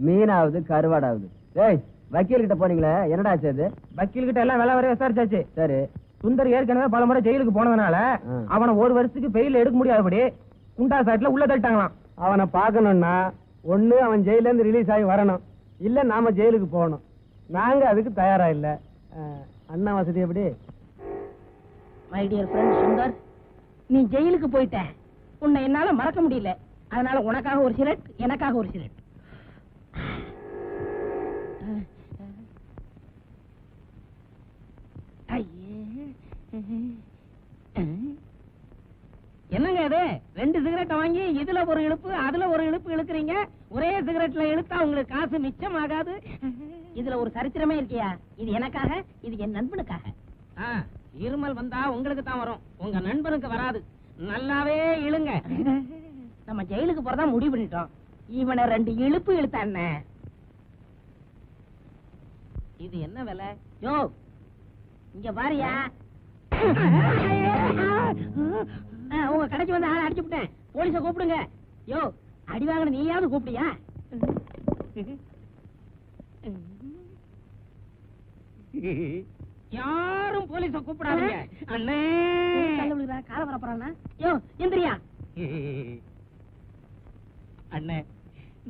மீனாவது கருவாடாவது. ஏய், வக்கீல் கிட்ட போனீங்களே, என்னடா ஆச்சு அது? வக்கீல் கிட்ட எல்லாம் வேலை வரை விசாரிச்சாச்சு. சரி, சுந்தர் ஏற்கனவே பல முறை ஜெயிலுக்கு போனதுனால அவனை 1 வருஷத்துக்கு பெயில் எடுக்க முடியாதபடி குண்டா சாட்ல உள்ள தள்ளிட்டாங்களாம். அவனை பார்க்கணும்னா ஒண்ணு அவன் ஜெயில இருந்து ரிலீஸ் ஆகி வரணும், இல்ல நாம ஜெயிலுக்கு போகணும். நாங்க அதுக்கு தயாரா இல்ல. அண்ணா வசதி எப்படி? மை டியர் ஃப்ரெண்ட் சுந்தர், நீ ஜெயிலுக்கு போயிட்ட, உன்னை என்னால மறக்க முடியல. அதனால உனக்காக ஒரு சிகரெட், எனக்காக ஒரு சிகரெட். என்னங்க இது? 2 சிகரெட் வாங்கி இதுல ஒரு இழுப்பு அதுல ஒரு இழுப்பு இழுக்கிறீங்க. ஒரே சிகரெட்ல இழுத்தா உங்களுக்கு காசு மிச்சம் ஆகாது. இதுல ஒரு சரித்திரமே இருக்கியா? இது எனக்காக, இது என் நண்பனுக்காக. இருமல் வந்தா உங்களுக்கு தான் வரும், உங்க நண்பனுக்கு வராது. நல்லாவே இழுங்க. நம்ம ஜெயிலுக்கு போறதா முடிவு பண்ணிட்டோம். இவனை 2 இழுப்பு இழுத்தான. இது என்ன விலை? யோ இங்க பாரியா, உங்க கடைக்கு வந்து ஆளை அடிச்சு விட்டேன். போலீஸ கூப்பிடுங்க. யோ அடி வாங்கின நீயாவது கூப்பிடியா? யாரும் போலீஸ கூப்பிடாதீங்க. அண்ணே கால வரப்போறானா? யோ எந்திரியா. அண்ணே,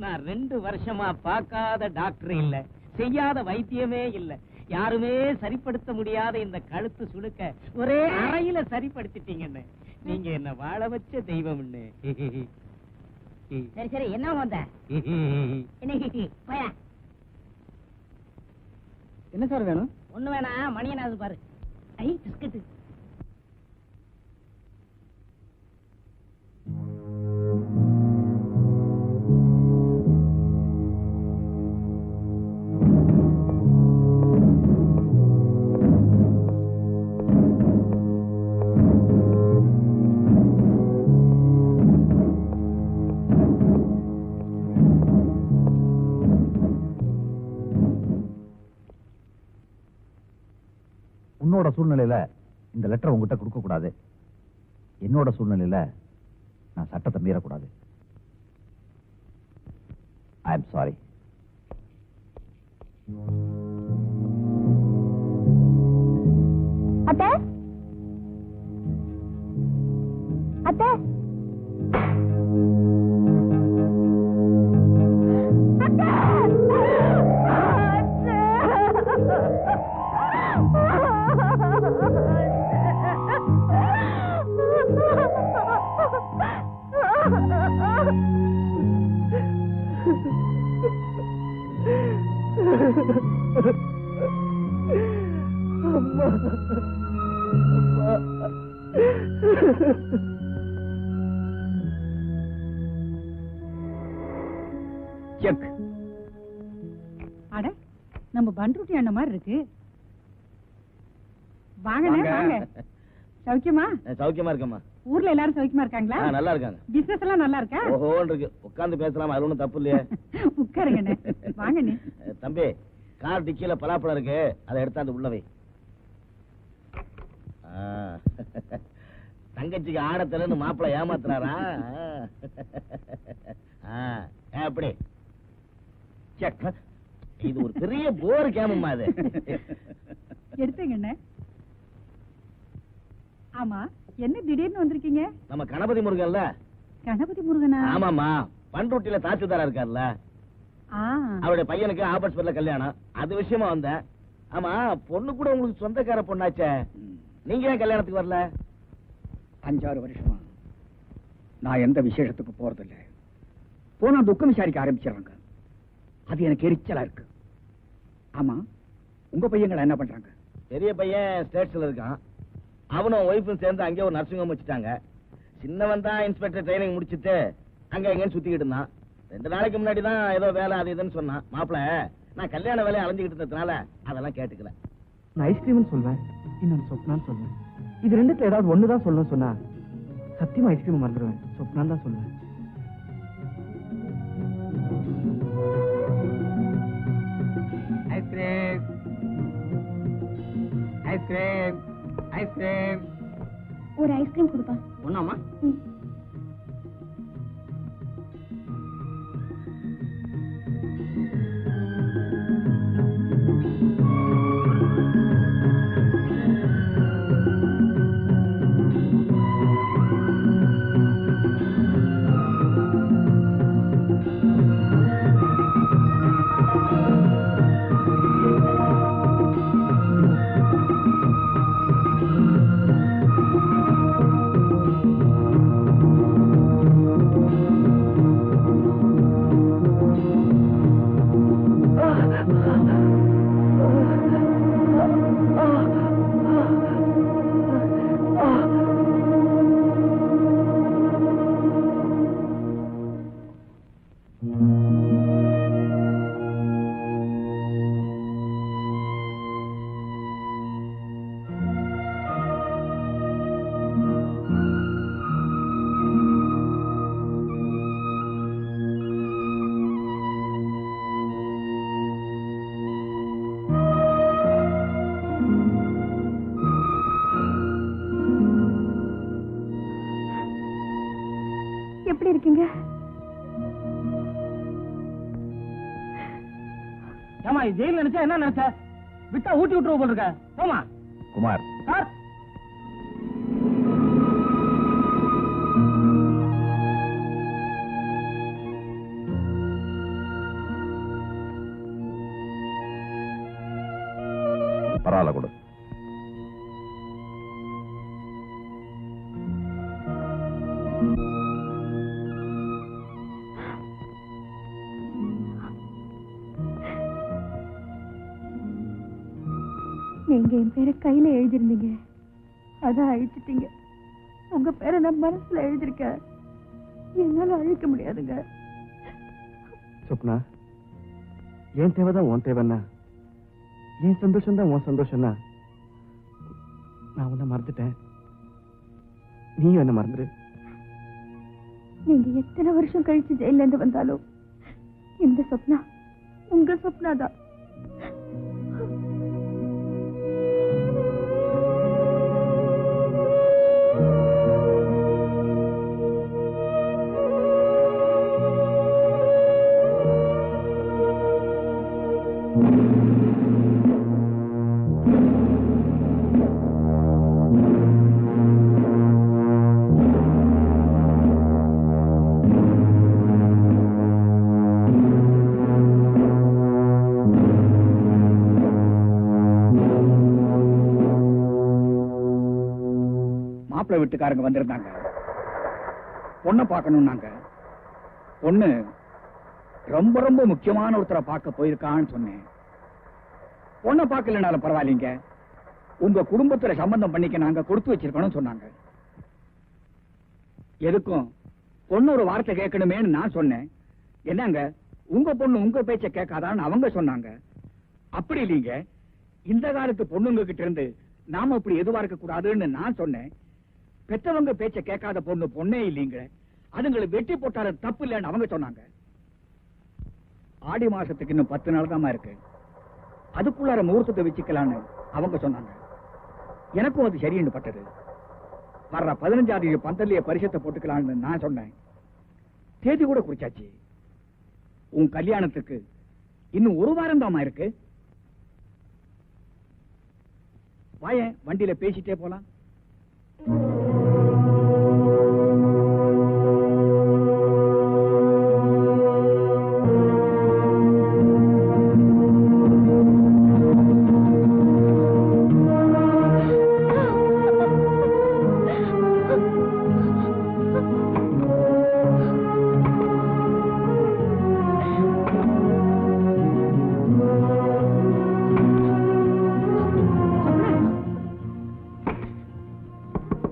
நான் 2 வருஷமா பார்க்காத டாக்டர் இல்ல, செய்யாத வைத்தியமே இல்ல. யாருமே சரிப்படுத்த முடியாத இந்த கழுத்து சுளுக்க ஒரே அறையில சரிப்படுத்திட்டீங்கன்னு. நீங்க என்ன வாழ வச்ச தெய்வம். சரி சரி, என்ன வந்த என்ன சார் வேணும்? ஒண்ணு வேணா, மணியனாவது பாரு. ஐ பிஸ்கட். உன்னோட சூழ்நிலையில இந்த லெட்டர் உங்ககிட்ட கொடுக்க கூடாது. என்னோட சூழ்நிலையில நான் சட்டத்தை மீறக்கூடாது. I am sorry. அத்தை அத்தை செக். அட, நம்ம பண்ருட்டி அண்ணன் மாதிரி இருக்கு. வாங்கண்ணே, வாங்க. சௌக்கியமா? சௌக்கியமா இருக்கம்மா. ஊர்ல எல்லாரும் சௌக்கியமா இருக்காங்களா? நல்லா இருக்காங்க. பிசினஸ் எல்லாம் நல்லா இருக்கா? ஓஹோன்னு இருக்கு. உட்கார்ந்து பேசலாம், அது ஒண்ணும் தப்பு இல்லையே. உட்காருங்கண்ணே. வாங்கண்ணே. தம்பி, கார் டிக்கில பலாப்பழம் இருக்கு, அதை எடுத்தாந்து உள்ள வை. தங்கச்சிக்கு ஆடத்தலன்னு மாப்பிள்ளை ஏமாத்துறாரா? அப்படி செக். இது ஒரு பெரிய போர் கேமம்மா. அது எடுத்துங்கண்ணே. ஆமா, என்ன திடீர்னு வந்திருக்கீங்க? நம்ம கணபதி முருகன்ல. கணபதி முருகனா? ஆமாமா, பண்ருட்டில தாசில்தாரா இருக்கார்ல, அவருடைய பையனுக்கு ஆபர்ஸ்பர்ல கல்யாணம். அது விஷயமா வந்தேன். ஆமா, பொண்ணு கூட உங்களுக்கு சொந்தக்கார பொண்ணாச்சே, நீங்க ஏன் கல்யாணத்துக்கு வரல? 5-6 வருஷமா நான் எந்த விசேஷத்துக்கு போறதில்ல. போனா துக்கம் விசாரிக்க ஆரம்பிச்சிடறாங்க. அது எனக்கு எரிச்சலா இருக்கு. ஆமா, உங்க பையங்களை என்ன பண்றாங்க? பெரிய பையன் ஸ்டேட்ஸ்ல இருக்கான். அவனும் ஒய்ஃபும் சேர்ந்து அங்கே ஒரு நர்சிங் ஹோம் வச்சுட்டாங்க. சின்னவன் தான் இன்ஸ்பெக்டர் ட்ரைனிங் முடிச்சுட்டு அங்க எங்கன்னு சுத்திக்கிட்டு இருந்தான். 2 நாளைக்கு முன்னாடி தான் ஏதோ வேலை அது இதுன்னு சொன்னான். மாப்பிள்ள, நான் கல்யாண வேலையை அலைஞ்சுக்கிட்டு இருந்ததுனால அதெல்லாம் கேட்டுக்கல. நான் ஐஸ்கிரீம்னு சொல்வேன், இன்னொன்னு சொப்னான்னு சொல்வேன். இது ரெண்டுத்துல ஏதாவது ஒண்ணுதான் சொல்லணும்னு சொன்னா சத்தியமா ஐஸ்கிரீம் மறந்துடுவேன். சொப்னான்னு தான் சொல்லுவேன். Ice cream ice cream ice cream. ஒரு ஐஸ்கிரீம் கொடுப்பா. ஒண்ணாமா? எப்படி இருக்கீங்க? ஏமா, ஜெயில நினைச்சா என்ன நினைச்ச? விட்டா ஊட்டி விட்டுருவோம் போல இருக்க. போமா குமார், சார். பரவாயில்ல கொடு. நீங்க என் பேரை கையில எழுதிருந்தீங்க, அதான் அழிச்சிட்டீங்க. உங்க பேரை நான் மனசுல எழுதிருக்கேன், என்னால அழிக்க முடியாதுங்க. சொப்னா, என் தேவைதான் உன் தேவைன்னா, என் சந்தோஷம் தான் உன் சந்தோஷம்னா, நான் உன்னை மறந்துட்டேன், நீ என்ன மறந்துரு. நீங்க எத்தனை வருஷம் கழிச்சு ஜெயில இருந்து வந்தாலும் இந்த சொப்னா உங்க சொப்னா தான். மாப்பிள்ளை வீட்டுக்காரங்க வந்திருந்தாங்க, பொண்ணை பார்க்கணும்னாங்க. பொண்ணு ரொம்ப ரொம்ப முக்கியமான ஒருத்தரை பார்க்க போயிருக்கான்னு சொன்னேன். பொண்ணை பார்க்கலனாலும் பரவாயில்லைங்க, உங்க குடும்பத்துல சம்பந்தம் பண்ணிக்க நாங்க கொடுத்து வச்சிருக்கணும் சொன்னாங்க. எதுக்கும் பொண்ணு ஒரு வார்த்தை கேட்கணுமேன்னு நான் சொன்னேன். என்னங்க உங்க பொண்ணு உங்க பேச்ச கேட்காதான்னு அவங்க சொன்னாங்க. அப்படி இல்லைங்க, இந்த காலத்து பொண்ணுங்க கிட்ட இருந்து நாம அப்படி எதுவார்க்க கூடாதுன்னு நான் சொன்னேன். பெற்றவங்க பேச்ச கேட்காத பொண்ணு பொண்ணே இல்லைங்க, அதுங்களை வெட்டி போட்டாலும் தப்பு இல்லைன்னு அவங்க சொன்னாங்க. ஆடி மாசத்துக்கு இன்னும் 10 நாள் தான் இருக்கு, அதுக்குள்ளார முகூர்த்தத்தை வச்சுக்கலான்னு அவங்க சொன்னாங்க. எனக்கும் அது சரின்னு பட்டது. வர்ற 15ஆம் தேதி பந்தல்லையே பரிசத்தை போட்டுக்கலான்னு நான் சொன்னேன். தேதி கூட குறிச்சாச்சு. உன் கல்யாணத்துக்கு இன்னும் 1 வாரம் தான் இருக்கு. வாயேன், வண்டியில பேசிட்டே போலாம்.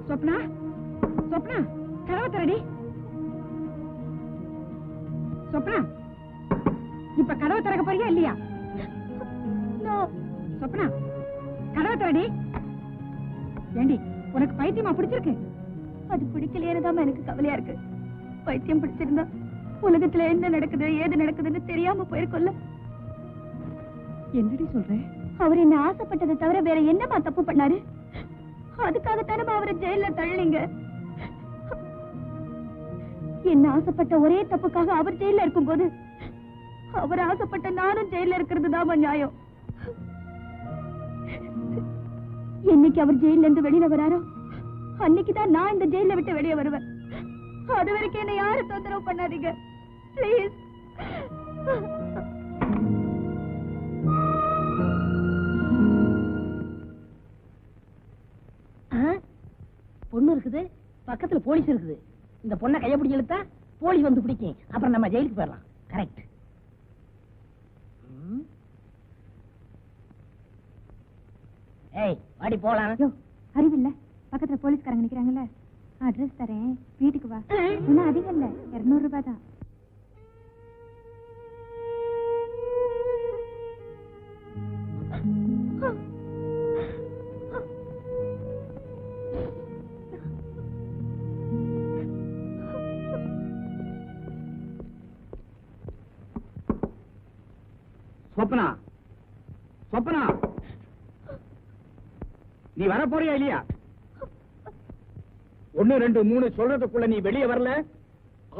சொப்னா, சொப்னா, கதவை திறடி. சொப்னா, இப்ப கதவை திறக்க போறியா இல்லையா? சொப்னா, கதவை திறடி. ஏண்டி, உனக்கு பைத்தியமா பிடிச்சிருக்கு? அது பிடிக்கலையேதான் எனக்கு கவலையா இருக்கு. பைத்தியம் பிடிச்சிருந்தா உலகத்துல என்ன நடக்குது ஏது நடக்குதுன்னு தெரியாம போயிருக்கோம்ல. என்னடி சொல்ற? அவர் என்ன ஆசைப்பட்டதை தவிர வேற என்னமா தப்பு பண்ணாரு? அதுக்காகத்தானே அவரை ஜெயில தள்ளிங்க. என்ன ஆசைப்பட்ட ஒரே தப்புக்காக அவர் ஜெயில இருக்கும் போது அவர் ஆசைப்பட்ட நானும் ஜெயில இருக்கிறது தான் நியாயம். என்னைக்கு அவர் ஜெயில இருந்து வெளியில வராரோ அன்னைக்குதான் நான் இந்த ஜெயில விட்டு வெளியே வருவேன். அது வரைக்கும் என்ன யாரும் தொந்தரவு பண்ணாதீங்க பிளீஸ். பொண்ணு இருக்குது, பக்கத்துல போலீஸ் இருக்குது. இந்த பொண்ணை கைய பிடிச்சி இழுத்தா போலீஸ் வந்து பிடிக்கும், அப்புறம் நம்ம ஜெயிலுக்கு போயிடலாம். கரெக்ட். ஏய் வாடி போலாம். அறிவில்ல, பக்கத்துல போலீஸ்காரங்க நிக்கிறாங்கல்ல. அட்ரஸ் தரேன், வீட்டுக்கு வா. இன்னும் அதிகம் இல்ல, 200 ரூபாய் தான். சொப்னா, சொப்னா, நீ வர போறியா இல்லையா? 1 2 3 சொல்றதுக்குள்ள நீ வெளியே வரல,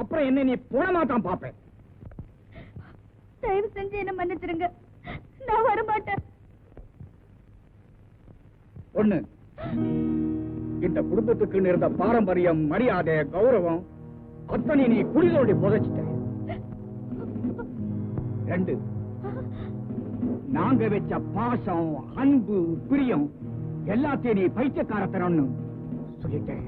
அப்புறம் என்ன நீ போனமாத்தான் பாப்பேன். தயவு செஞ்சு என்ன மன்னிச்சிருங்க, நான் வரமாட்டேன். ஒண்ணு, இந்த குடும்பத்துக்கு இருந்த பாரம்பரியம், மரியாதை, கௌரவம் அத்தனை நீ குடிகளோட புதைச்சிட்ட. 2, நாங்க வச்ச பாசம், அன்பு, பிரியம் எல்லாத்தையும் நீ பைத்தியக்காரத்தனம்னு சொல்லிட்டேன்.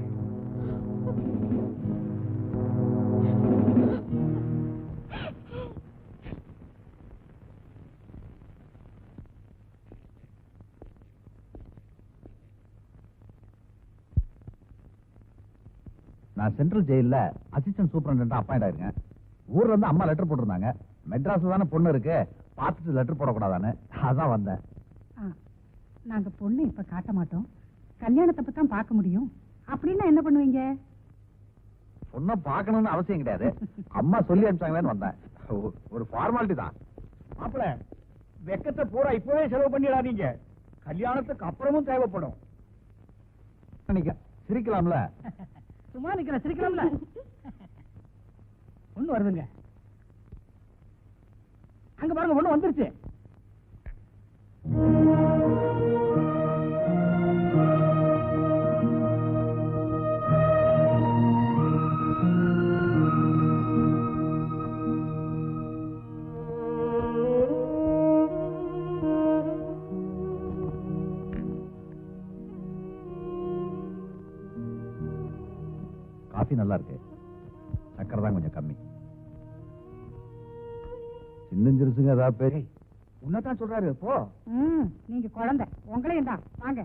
நான் சென்ட்ரல் ஜெயில அசிஸ்டன்ட் சூப்பரண்டா அப்பாயிண்ட் ஆயிருக்கேன். ஊர்ல இருந்து அம்மா லெட்டர் போட்டிருந்தாங்க. மெட்ராஸ்ல தானே பொண்ணு இருக்கு, பார்த்துட்டு லெட்டர் போடக்கூடாதான்னு அதான் வந்தேன். நாங்க பொண்ணு இப்ப காட்ட மாட்டோம், கல்யாணத்தப்ப தான் பார்க்க முடியும். அப்படின்னா என்ன பண்ணுவீங்க? பொண்ணை பார்க்கணும்னு அவசியம் கிடையாது, அம்மா சொல்லி அனுப்பிச்சாங்களேன்னு வந்தேன். ஒரு ஃபார்மாலிட்டி தான். மாப்பிள, வெக்கத்தை பூரா இப்பவே செலவு பண்ணிடாதீங்க, கல்யாணத்துக்கு அப்புறமும் தேவைப்படும். சிரிக்கலாம்ல? சும்மா நிக்கிற சிரிக்கலாம்ல? ஒண்ணு வருதுங்க, அங்க பாருங்க ஒண்ணு வந்துருச்சு. காஃபி நல்லா இருக்கு, சக்கரை தான் கொஞ்சம் கம்மி. சின்னஞ்சிருசுங்க ஏதாவது பேரு உன்னதான் சொல்றாரு. போ. நீங்க குழந்தை, உங்களையும் தான். வாங்க.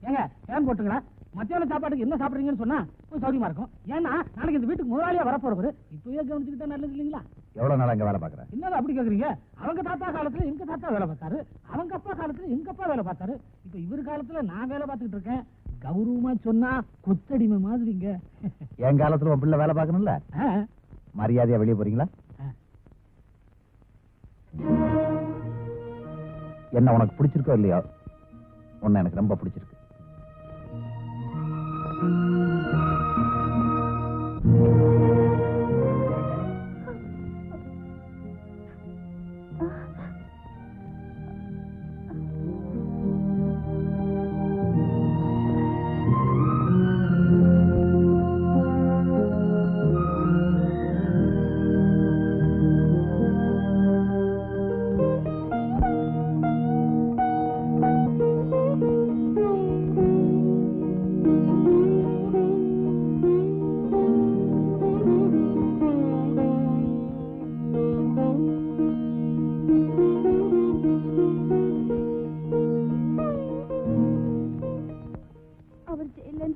ஏங்க ஏன் போட்டுங்களா? மத்தியான சாப்பாட்டுக்கு என்ன சாப்பிடுறீங்கன்னு சொன்னா கொஞ்சம் சௌரியமா இருக்கும். ஏன்னா நாளைக்கு இந்த வீட்டுக்கு முதலாளியா வரப்போறது, இப்பவே கவனிச்சுக்கிட்டா நல்லது இல்லைங்களா? எவ்வளவு நாள் அங்க வேலை பாக்குறேன்? என்னதான் அப்படி கேக்குறீங்க? அவங்க தாத்தா காலத்துல எங்க தாத்தா வேலை பார்த்தாரு, அவங்க அப்பா காலத்துல எங்க அப்பா வேலை பார்த்தாரு, இப்ப இவர் காலத்துல நான் வேலை பார்த்துக்கிட்டு இருக்கேன். கௌரவமா சொன்னா கொத்தடிமை மாதிரிங்க. என் காலத்துல உன் பிள்ளை வேலை பார்க்கணும்ல, மரியாதையா வெளியே போறீங்களா? என்ன உனக்கு பிடிச்சிருக்கோ இல்லையோ, உன்னை எனக்கு ரொம்ப பிடிச்சிருக்கு.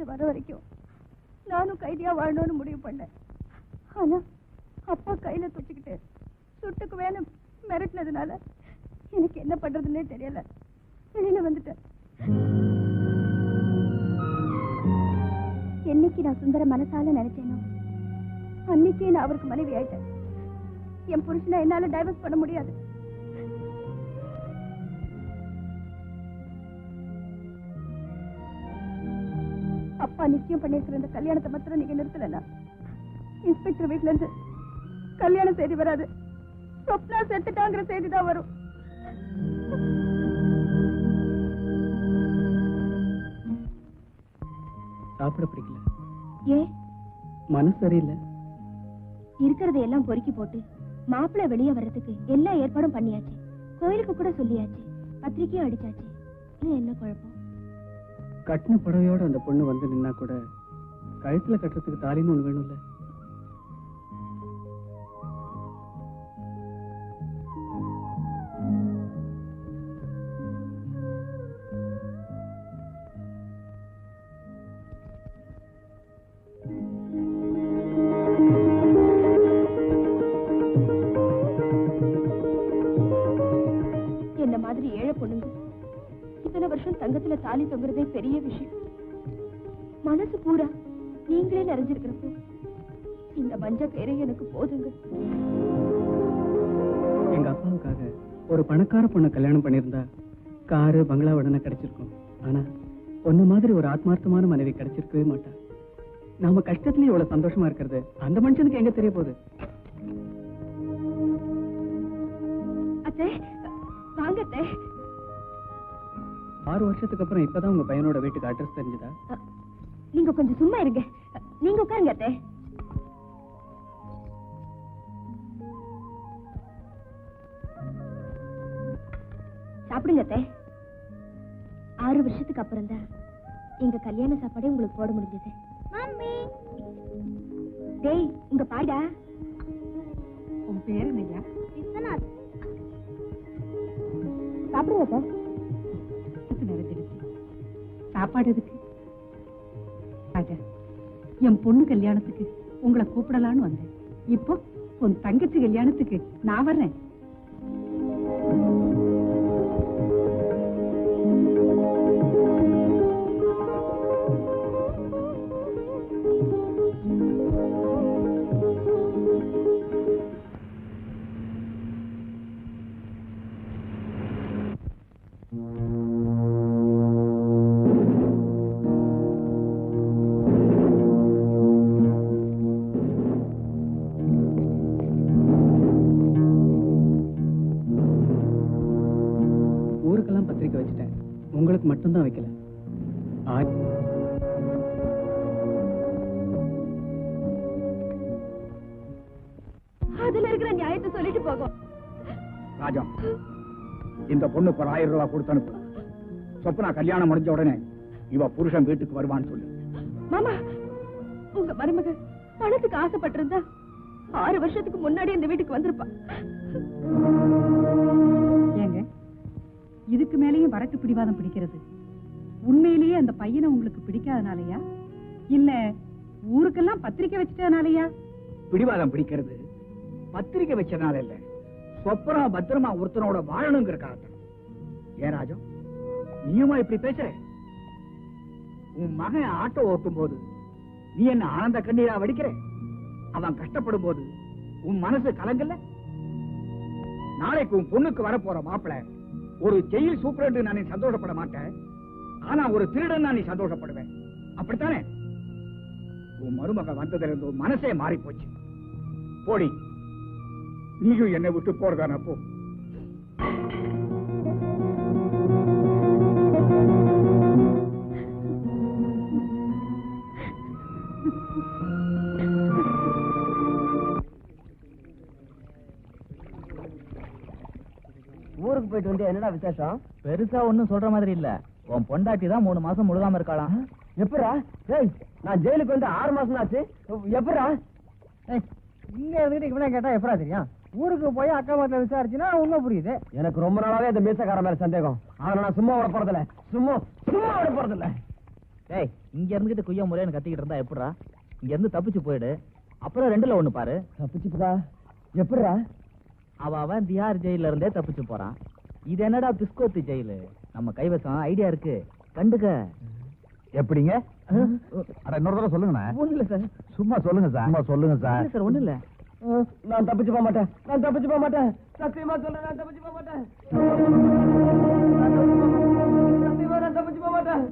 வர வரைக்கும் நானும் கைதியா வாழணும்னு முடிவு பண்ணேன். ஆனா அப்பா கையில துச்சிக்கிட்டு சுட்டுக்கு வேணும் மிரட்டினதுனால எனக்கு என்ன பண்றதுன்னே தெரியல, வெளியில வந்துட்டேன். என்னைக்கு நான் சுந்தர மனசால நினைச்சேனோ அன்னைக்கே நான் அவருக்கு மனைவி ஆயிட்டேன். என் புருஷனை என்னால டைவர்ஸ் பண்ண முடியாது. அப்பா நிச்சயம் பண்ணிருக்கிற இந்த கல்யாணத்தை மாத்திரம் நீங்க நிறுத்தலன்னா இன்ஸ்பெக்டர் வீட்டுல இருந்து கல்யாணம் செய்தி வராது, சொப்னா செத்துட்டாங்கிற செய்தி தான் வரும். சாப்பிட பிடிக்கல. ஏ? மனசு சரியில்லை. இருக்கிறத எல்லாம் பொறுக்கி போட்டு மாப்பிள்ளை வெளியே வர்றதுக்கு எல்லா ஏற்பாடும் பண்ணியாச்சு. கோயிலுக்கு கூட சொல்லியாச்சு, பத்திரிக்கையும் அடிச்சாச்சு. இன்னும் என்ன குழப்பம்? கட்டின புடவையோட அந்த பொண்ணு வந்து நின்னா கூட கழுத்துல கட்டுறதுக்கு தாலின்னு ஒண்ணு வேணும்ல. என்ன மாதிரி ஏழை பொண்ணுங்க இத்தனை வருஷம் தங்கத்துல தாலி தொங்குறதே பெரிய விஷயம். மனசு பூரா நீங்களே நிறைஞ்சிருக்கிறப்போ இந்த மஞ்ச கயிறை எனக்கு போதுங்க. எங்க அப்பாவுக்காக ஒரு பணக்கார பொண்ணை கல்யாணம் பண்ணியிருந்தா காரு பங்களா உடனே கிடைச்சிருக்கும். ஆனா ஒன்ன மாதிரி ஒரு ஆத்மார்த்தமான மனைவி கிடைச்சிருக்கவே மாட்டா. நாம கஷ்டத்துலயும் இவ்வளவு சந்தோஷமா இருக்கிறது அந்த மனுஷனுக்கு எங்க தெரிய போகுது? அத்தை வாங்க அத்தை. 6 வருஷத்துக்கு அப்புறம் இப்பதான் உங்க பையனோட வீட்டுக்கு அட்ரஸ் தெரிஞ்சதா? நீங்க கொஞ்சம் சும்மா இருங்க, நீங்க உட்காருங்க அத்தை. சாப்பிடுங்க அத்தை. 6 வருஷத்துக்கு அப்புறம் தான் எங்க கல்யாண சாப்பாடே உங்களுக்கு போட முடிஞ்சது. மம்மி டேய் உங்க பாடா. உன் பேர் என்னையா? விஸ்வநாத். சாப்பிடுங்க அத்தை. நிறைஞ்சிடுச்சு. சாப்பாடு எதுக்கு? ராஜா, என் பொண்ணு கல்யாணத்துக்கு உங்களை கூப்பிடலான்னு வந்தேன். இப்போ உன் தங்கச்சி கல்யாணத்துக்கு நான் வர்றேன். ஊருக்கெல்லாம் பத்திரிக்கை வச்சுட்டேன், உங்களுக்கு மட்டும்தான் வைக்கல. அதுல இருக்கிற நியாயத்தை சொல்லிட்டு போகும். ராஜா, இந்த பொண்ணுக்கு ஒரு 1000 ரூபாய் கொடுத்து அனுப்பு. சொப்பனா கல்யாணம் முடிஞ்ச உடனே இவ புருஷன் வீட்டுக்கு வருவான்னு சொல்லு. மாமா, உங்க மருமக பணத்துக்கு ஆசைப்பட்டிருந்தா 6 வருஷத்துக்கு முன்னாடி இந்த வீட்டுக்கு வந்திருப்பா. ஏங்க, இதுக்கு மேலேயும் வரட்டு பிடிவாதம் பிடிக்கிறது உண்மையிலேயே அந்த பையனை உங்களுக்கு பிடிக்காதனாலயா, இல்ல ஊருக்கெல்லாம் பத்திரிக்கை வச்சிட்டனாலயா? பிடிவாதம் பிடிக்கிறது பத்திரிக்கை வச்சதுனால இல்ல, சொப்பனா பத்திரமா ஒருத்தனோட வாழணுங்கிறக்காக. ஏன் ராஜா, நீயுமா இப்படி பேசுற? உன் மகன் ஆட்டோ ஓட்டும் போது நீ என்ன ஆனந்த கண்ணீரா வடிக்கிற? அவன் கஷ்டப்படும் போது உன் மனசு கலங்கல்ல? நாளைக்கு உன் பொண்ணுக்கு வரப்போற மாப்பிளை ஒரு ஜெயில் சூப்பரண்ட் நான் சந்தோஷப்பட மாட்டேன், ஆனா ஒரு திருடன் நான் நீ சந்தோஷப்படுவேன். அப்படித்தானே? உன் மருமக வந்ததுல இருந்து உன் மனசே மாறி போச்சு. போடி, நீயும் என்னை விட்டு போறதான போ. ஊருக்கு போயிட்டு வந்து என்னடா விசேஷம்? பெருசா ஒண்ணும் சொல்ற மாதிரி இல்ல. உன் பொண்டாட்டி தான் 3 மாசம் முழுகாம இருக்காளாம். எப்படா? ஏய், நான் ஜெயிலுக்கு வந்து 6 மாசம் ஆச்சு. எப்படா? இங்க இருந்துட்டு இவனை கேட்டா எப்படா தெரியும்? ஊருக்கு போய் அக்கா மாத்திர விசாரிச்சுனா உண்மை புரியுது. எனக்கு ரொம்ப நாளாவே இந்த மீசக்கார மேல சந்தேகம். ஆனா நான் சும்மா விட போறதில்ல, சும்மா விட போறதில்ல. ஏய், இங்க இருந்துகிட்டு குய்யா முறைன்னு கத்திக்கிட்டு இருந்தா எப்படா? இங்க இருந்து தப்பிச்சு போயிடு, அப்புறம் 2ல 1 பாரு. தப்பிச்சுப்பா? எப்படா? அவன் திஹார் ஜெயில இருந்தே தப்பிச்சு போறான். இது என்னடா பிஸ்கோத்து ஜெயிலு? நம்ம கைவசம் ஐடியா இருக்கு, கண்டுக்க. எப்படிங்க? அட இன்னொரு தடவை சொல்லுங்க. ஒண்ணு இல்ல சார். சும்மா சொல்லுங்க சார். சும்மா சொல்லுங்க சார். இல்ல சார், ஒண்ணு இல்ல. நான் தப்பிச்சு போக மாட்டேன், நான் தப்பிச்சு போக மாட்டேன். சத்தியமா சொல்றேன், நான் தப்பிச்சு போக மாட்டேன். சத்தியமா நான் தப்பிச்சு போக மாட்டேன்.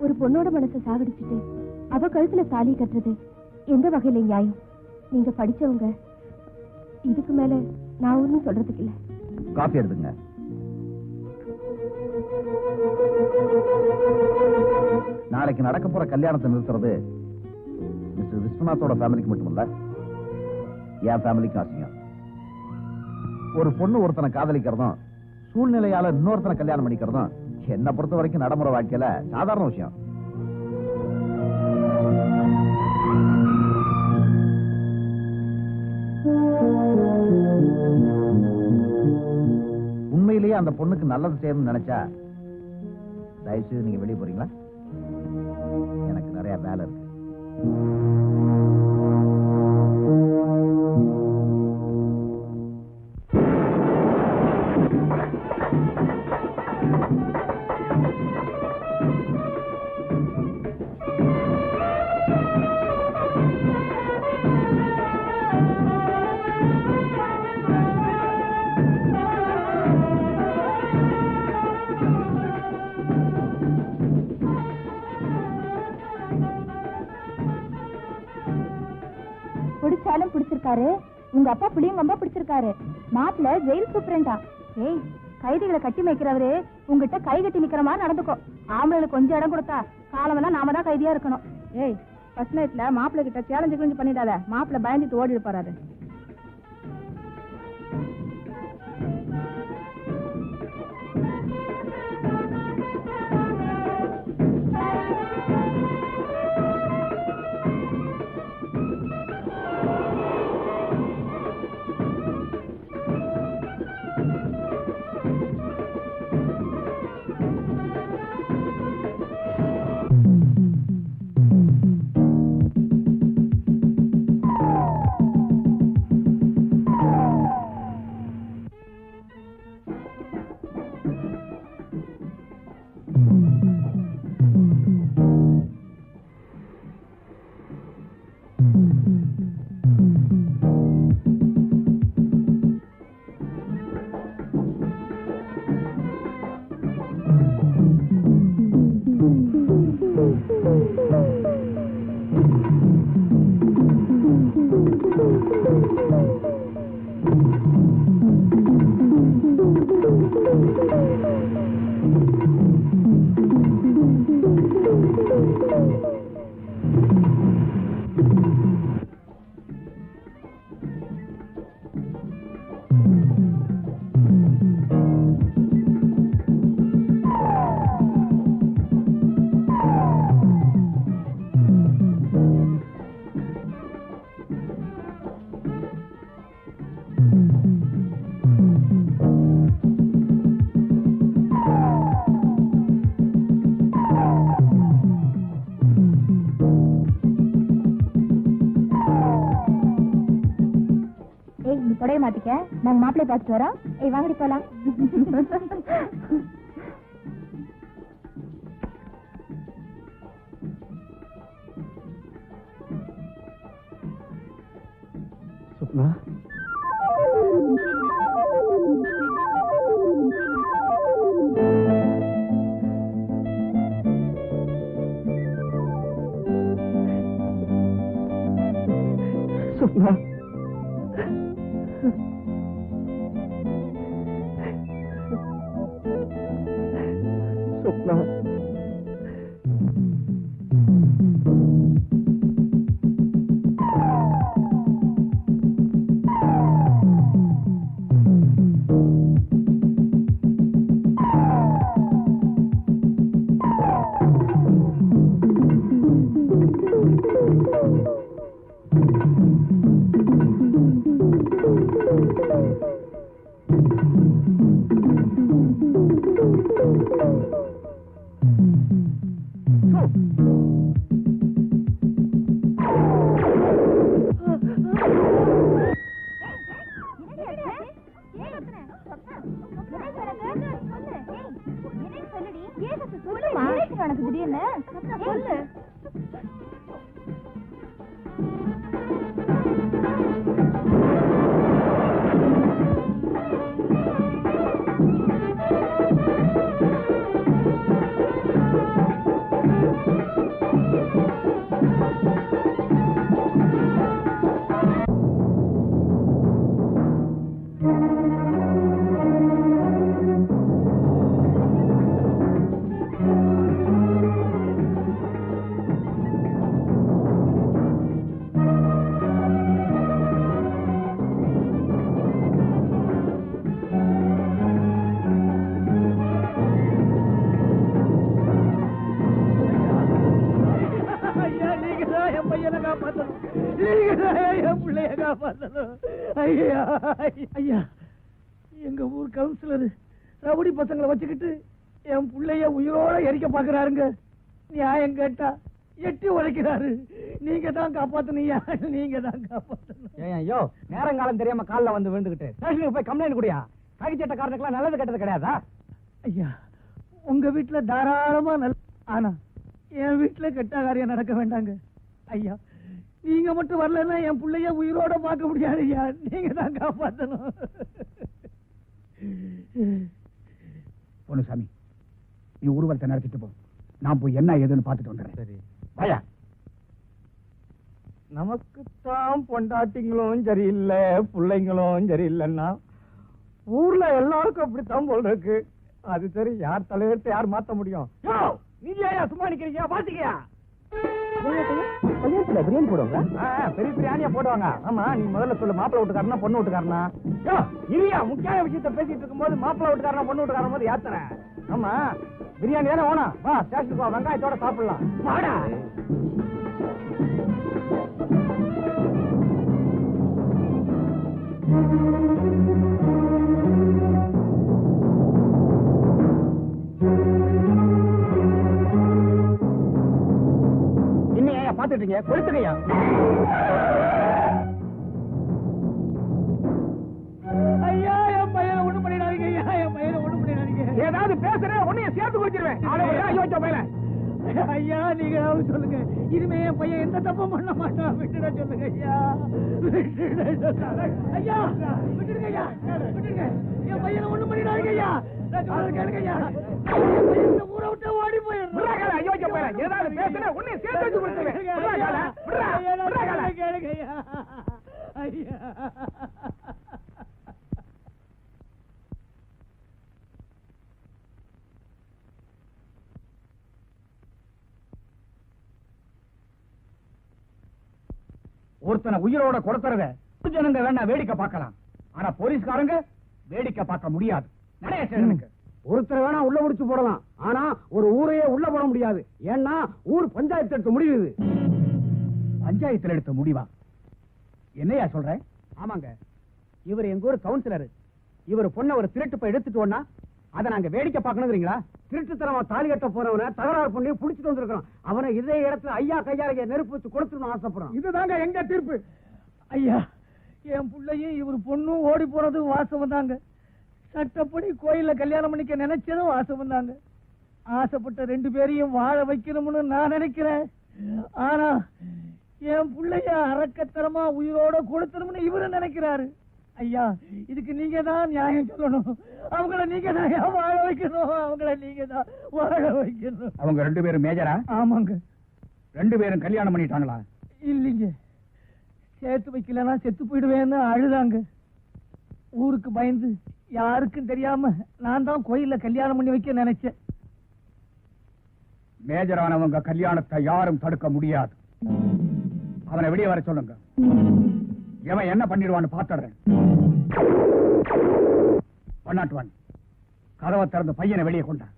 ஒரு பொண்ணோட மனசை சாகடிச்சுட்டு அவ கழுத்துல தாலி கட்டுறது எந்த வகையில நியாயம்? நீங்க படிச்சவங்க, இதுக்கு மேல நான் ஒண்ணும் சொல்றதுக்கு இல்ல. காஃபி எடுத்துங்க. நாளைக்கு நடக்க போற கல்யாணத்தை நிறுத்துறது மிஸ்டர் விஸ்வநாத்தோட ஃபேமிலிக்கு மட்டும் இல்ல, என் ஃபேமிலிக்கும் ஆசைங்க. ஒரு பொண்ணு ஒருத்தனை காதலிக்கிறதும் சூழ்நிலையால இன்னொருத்தனை கல்யாணம் பண்ணிக்கிறதும் என்ன பொறுத்த வரைக்கும் நடைமுறை வாழ்க்கையில சாதாரண விஷயம். உண்மையிலேயே அந்த பொண்ணுக்கு நல்லது செய்யணும்னு நினைச்சா தயவுசெய்து நீங்க வெளியே போறீங்களா? எனக்கு நிறைய வேலை இருக்கு. பிடிச்சாலும் பிடிச்சிருக்காரு, உங்க அப்பா புளியும் ரொம்ப பிடிச்சிருக்காரு. மாப்பிள்ள ஜெயில் சூப்பரண்டா. ஏய், கைதிகளை கட்டி மேய்க்கிறவரு உங்ககிட்ட கை கட்டி நிக்கிற மாதிரி நடந்துக்கோ. ஆம்பளை கொஞ்சம் இடம் கொடுத்தா காலமெல்லாம் நாம தான் கைதியா இருக்கணும். ஏய் ஃபர்ஸ்ட் நைட்ல மாப்பிள்ளை கிட்ட சேலஞ்சு கிழிஞ்சு பண்ணிடாத, மாப்பிள்ளை பயந்துட்டு ஓடிட்டு போறாரு. புடைய மாத்திக்க, நாங்க மாப்பிள்ளைய பார்த்துட்டு வரோம். ஏய் வாங்கடி போலாம். சுப்னா, சுப்னா, சுப்னா, ஐயா, எங்க ஊர் கவுன்சிலர் ரவுடி பசங்களை வச்சுக்கிட்டு என் பிள்ளைய உயிரோட எரிக்க பாக்குறாருங்க. நியாயம் கேட்டா எட்டி உழைக்கிறாரு. நீங்க தான் காப்பாத்தணுயா, நீங்க தான் காப்பாத்தணும். ஐயோ, நேரங்காலம் தெரியாம கால்ல வந்து விழுந்துகிட்டு ஸ்டேஷனுக்கு போய் கம்ப்ளைண்ட் குடியா. கைச்சட்டக்காரனுக்குலாம் நல்லது கெட்டது கிடையாதா? ஐயா, உங்க வீட்டுல தாராளமா ஆனா என் வீட்டுல கெட்ட காரியம் நடக்க வேண்டாங்க. ஐயா, நீங்க மட்டும் வரலன்னா என் பிள்ளைய உயிரோட பார்க்க முடியாது ஐயா. நீங்க தான் காப்பாத்தணும். பொன்னுசாமி, நீ ஊர்வலத்தை நடத்திட்டு போ. நான் போய் என்ன ஏதுன்னு பார்த்துட்டு வந்துடுறேன். சரி ஐயா, நமக்குத்தான் பொண்டாட்டிங்களும் சரியில்லை, பிள்ளைங்களும் சரியில்லைன்னா ஊர்ல எல்லாருக்கும் அப்படித்தான் போல இருக்கு. அது சரி, யார் தலையெடுத்து யார் மாத்த முடியும்? நீங்க சும்மா நிக்கிறீங்க, பாத்துக்கியா? பிரியாணி போடுவாங்க. பெரிய பிரியாணியா போடுவாங்க. ஆமா, நீ முதல்ல சொல்லு, மாப்பிள்ளை வீட்டுக்காரனா பொண்ணு வீட்டுக்காரனா? இல்லையா, முக்கியமான விஷயத்த பேசிட்டு இருக்கும் போது மாப்பிள்ளை வீட்டுக்காரனா பொண்ணு வீட்டுக்காரன் போது ஏத்துறேன். ஆமா, பிரியாணி தானே வேணும். வா ஸ்டேஷனுக்கு வா, வெங்காயத்தோட சாப்பிடலாம். வாடா. இன்னும் ஏன் பாத்துட்டீங்க? கொளுத்துக்கையா. ஐயா, என் பையனை ஒண்ணு பண்ணிடாதீங்க. ஐயா, என் பையனை ஒண்ணு பண்ணிடாதீங்க. ஏதாவது பேசுறேன், உன்னைய சேர்த்து வச்சிருவேன். யோசிச்ச பையல. ஐயா, நீங்க ஏதாவது சொல்லுங்க. இனிமே என் பையன் எந்த தப்பும் பண்ண மாட்டான். விட்டுட சொல்லுங்க ஐயா. ஐயா, விட்டுடுங்க ஐயா, விட்டுடுங்க. என் பையனை ஒண்ணு பண்ணிடாதீங்க ஐயா. கேளுங்க ஐயா. இந்த ஊரை விட்டு ஓடி போயிடுறேன். யோசிச்ச பையல. ஏதாவது பேசுறேன், உன்னைய சேர்த்து வச்சு கொடுத்துருவேன். கேளுங்க ஐயா. ஐயா, ஒருத்தனை உயிரோட கொடுத்துறத ஜனங்க வேணா வேடிக்கை பார்க்கலாம். ஆனா போலீஸ்காரங்க வேடிக்கை பார்க்க முடியாது. நிறைய சேரனுக்கு ஒருத்தர் வேணா உள்ள முடிச்சு போடலாம். ஆனா ஒரு ஊரையே உள்ள போட முடியாது. ஏன்னா ஊர் பஞ்சாயத்து எடுத்த முடிவு இது. பஞ்சாயத்துல எடுத்த முடிவா? என்னையா சொல்றேன்? ஆமாங்க, இவர் எங்க ஊர் கவுன்சிலர். இவர் பொண்ண ஒரு திருட்டு போய் எடுத்துட்டோம்னா அதை நாங்க வேடிக்கை பார்க்கணுங்கிறீங்களா? திருட்டுத்தனமா தாலி கட்ட போறவனை தகராறு பண்ணி புடிச்சிட்டு வந்திருக்கிறோம். அவனை இதே இடத்துல ஐயா கையால நெருப்பு வச்சு கொடுத்துடணும் ஆசைப்படுறோம். இதுதாங்க எங்க தீர்ப்பு. ஐயா, என் பிள்ளையும் இவர் பொண்ணும் ஓடி போறது வாசம் தாங்க. சட்டப்படி கோயில்ல கல்யாணம் பண்ணிக்க நினைச்சதும் வாசம் தாங்க. ஆசைப்பட்ட ரெண்டு பேரையும் வாழ வைக்கணும்னு நான் நினைக்கிறேன். ஆனா என் பிள்ளைய அரக்கத்தனமா உயிரோட கொடுத்தணும்னு இவரு நினைக்கிறாரு. ஐயா, இதுக்கு நீங்க தான் நியாயம் சொல்லணும். அவங்கள நீங்க தான் வாழ வைக்கணும். அவங்கள நீங்க தான் வாழ வைக்கணும். அவங்க ரெண்டு பேரும் மேஜரா? ஆமாங்க. ரெண்டு பேரும் கல்யாணம் பண்ணிட்டாங்களா? இல்லீங்க, சேர்த்து வைக்கலன்னா செத்து போயிடுவேன்னு அழுதாங்க. ஊருக்கு பயந்து யாருக்கும் தெரியாம நான் தான் கோயில்ல கல்யாணம் பண்ணி வைக்க நினைச்சேன். மேஜரானவங்க கல்யாணத்தை யாரும் தடுக்க முடியாது. அவனை வெளியே வர சொல்லுங்க. எவன் என்ன பண்ணிடுவான்னு பாத்துறேன். பண்ணாட்டுவான். கதவை திறந்து பையனை வெளியே கொண்டான்.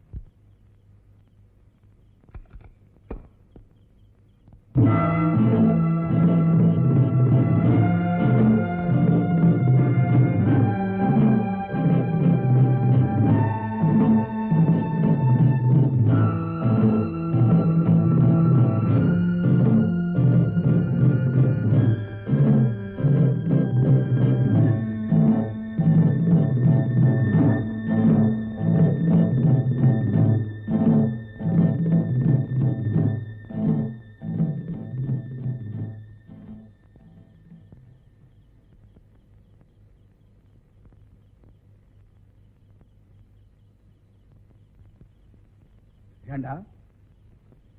ஏண்டா,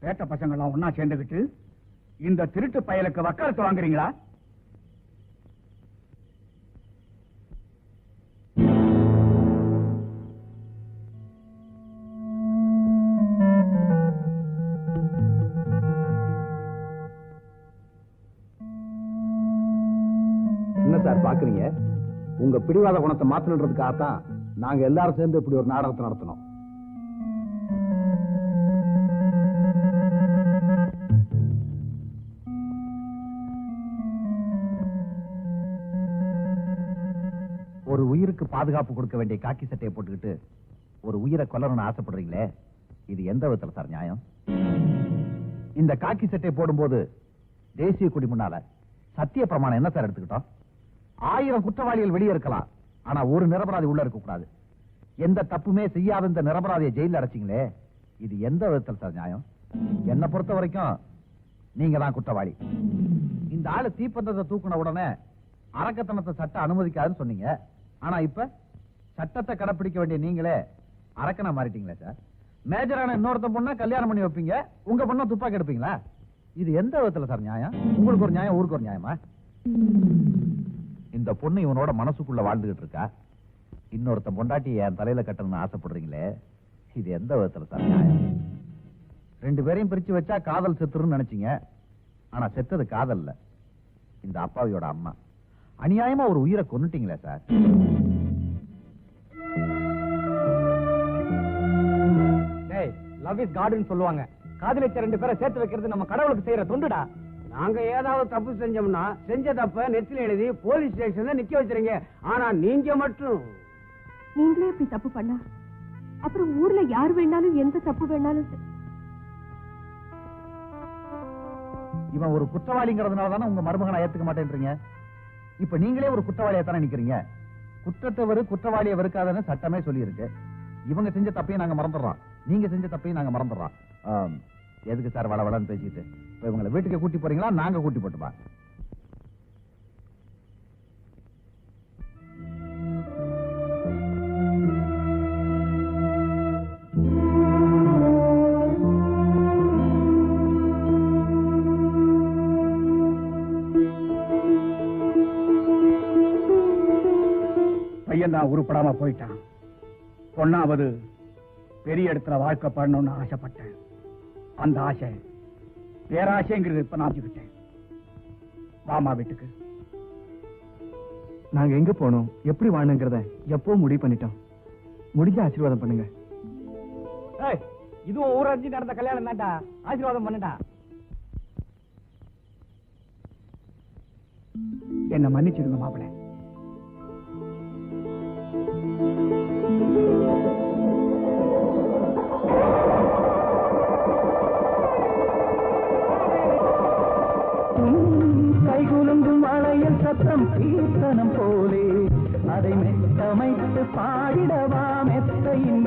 பேட்ட பசங்க எல்லாம் ஒன்னா சேர்ந்துகிட்டு இந்த திருட்டு பயலுக்கு வக்காலத்து வாங்குறீங்களா? என்ன சார் பாக்குறீங்க? உங்க பிடிவாத குணத்தை மாத்தணுன்றதுக்காகத்தான் நாங்க எல்லாரும் சேர்ந்து இப்படி ஒரு நாடகத்தை நடத்தணும். ஒரு உயிருக்கு பாதுகாப்பு கொடுக்க வேண்டிய காக்கி சட்டையை போட்டுக்கிட்டு ஒரு உயிரை கொல்லணும்னு ஆசைப்படுறீங்களே, இது எந்த விதத்துல சார் நியாயம்? இந்த காக்கி சட்டையை போடும்போது தேசிய கொடி முன்னால சத்திய பிரமாணம் என்ன சார் எடுத்துக்கிட்டோம்? 1000 குற்றவாளிகள் வெளியே இருக்கலாம், ஆனா ஒரு நிரபராதி உள்ள இருக்க கூடாது. எந்த தப்புமே செய்யாத இந்த நிரபராதியை ஜெயில அடைச்சிங்களே, இது எந்த விதத்துல சார் நியாயம்? என்ன பொறுத்த வரைக்கும் நீங்க தான் குற்றவாளி. இந்த ஆளு தீப்பந்தத்தை தூக்குன உடனே அரக்கத்தனத்தை சட்டம் அனுமதிக்காதுன்னு சொன்னீங்க. ஆனா இப்ப சட்டத்தை கடைப்பிடிக்க வேண்டிய நீங்களே அரக்கனா மாறிட்டீங்களே சார். மேஜரான இன்னொருத்த பொண்ணா கல்யாணம் பண்ணி வைப்பீங்க, உங்க பொண்ணா துப்பாக்கி எடுப்பீங்களா? இது எந்த விதத்துல சார் நியாயம்? உங்களுக்கு ஒரு நியாயம், ஊருக்கு ஒரு நியாயமா? இந்த பொண்ணு இவனோட மனசுக்குள்ள வாழ்ந்துகிட்டு இருக்கா, இன்னொருத்த பொண்டாட்டி என் தலையில கட்டணும்னு ஆசைப்படுறீங்களே, இது எந்த விதத்துல சார் நியாயம்? 2 பேரையும் பிரிச்சு வச்சா காதல் செத்துருன்னு நினைச்சீங்க. ஆனா செத்தது காதல்ல, இந்த அப்பாவியோட அம்மா. அநியாயமா ஒரு உயிரை கொன்னுட்டீங்களே சார். லவ் இஸ் காட்னு சொல்லுவாங்க. காதலிச்ச 2 பேரை சேர்த்து வைக்கிறது நம்ம கடவுளுக்கு செய்யற தொண்டுடா. நாங்க ஏதாவது தப்பு செஞ்சோம்னா செஞ்ச தப்ப நெத்தில எழுதி போலீஸ் ஸ்டேஷன்ல நிக்க வச்சிருங்க. ஆனா நீங்க மட்டும் நீங்களே இப்படி தப்பு பண்ணா அப்புறம் ஊர்ல யார் வேணாலும் எந்த தப்பு வேணாலும் இவன் ஒரு குற்றவாளிங்கிறதுனால தானே உங்க மருமகனை ஏத்துக்க மாட்டேன்றீங்க. இப்ப நீங்களே ஒரு குற்றவாளியா தானே நிக்கிறீங்க. குற்றத்தை குற்றவாளியை வெறுக்காதன்னு சட்டமே சொல்லி இருக்கு. இவங்க செஞ்ச தப்பையும் நாங்க மறந்துடுறோம், நீங்க செஞ்ச தப்பையும் நாங்க மறந்துடுறோம். எதுக்கு சார் வளவளன்னு பேசிட்டு இப்ப இவங்களை வீட்டுக்கு கூட்டி போறீங்களா, நாங்க கூட்டி போட்டுப்பா? பையன் தான் உருப்படாம போயிட்டான். பொண்ணாவது பெரிய இடத்துல வாழ்க்கை பண்ணணும்னு ஆசைப்பட்டேன். அந்த ஆசை பேராசைங்கிறது இப்ப நாச்சுக்கிட்டேன். வாமா வீட்டுக்கு. நாங்க எங்க போனோம், எப்படி வாழணுங்கிறத எப்போ முடிவு பண்ணிட்டோம். முடிஞ்ச ஆசீர்வாதம் பண்ணுங்க. இதுவும் ஊரஞ்சி நடந்த கல்யாணம் தான்டா, ஆசீர்வாதம் பண்ணுடா. என்ன மன்னிச்சிடுங்க மாப்பிள்ளை. கைகுலுங்கும் மலையில் சத்தம் கீர்த்தனம் போலே அதை மெட்டமைத்து பாடிடவா மெத்தையின்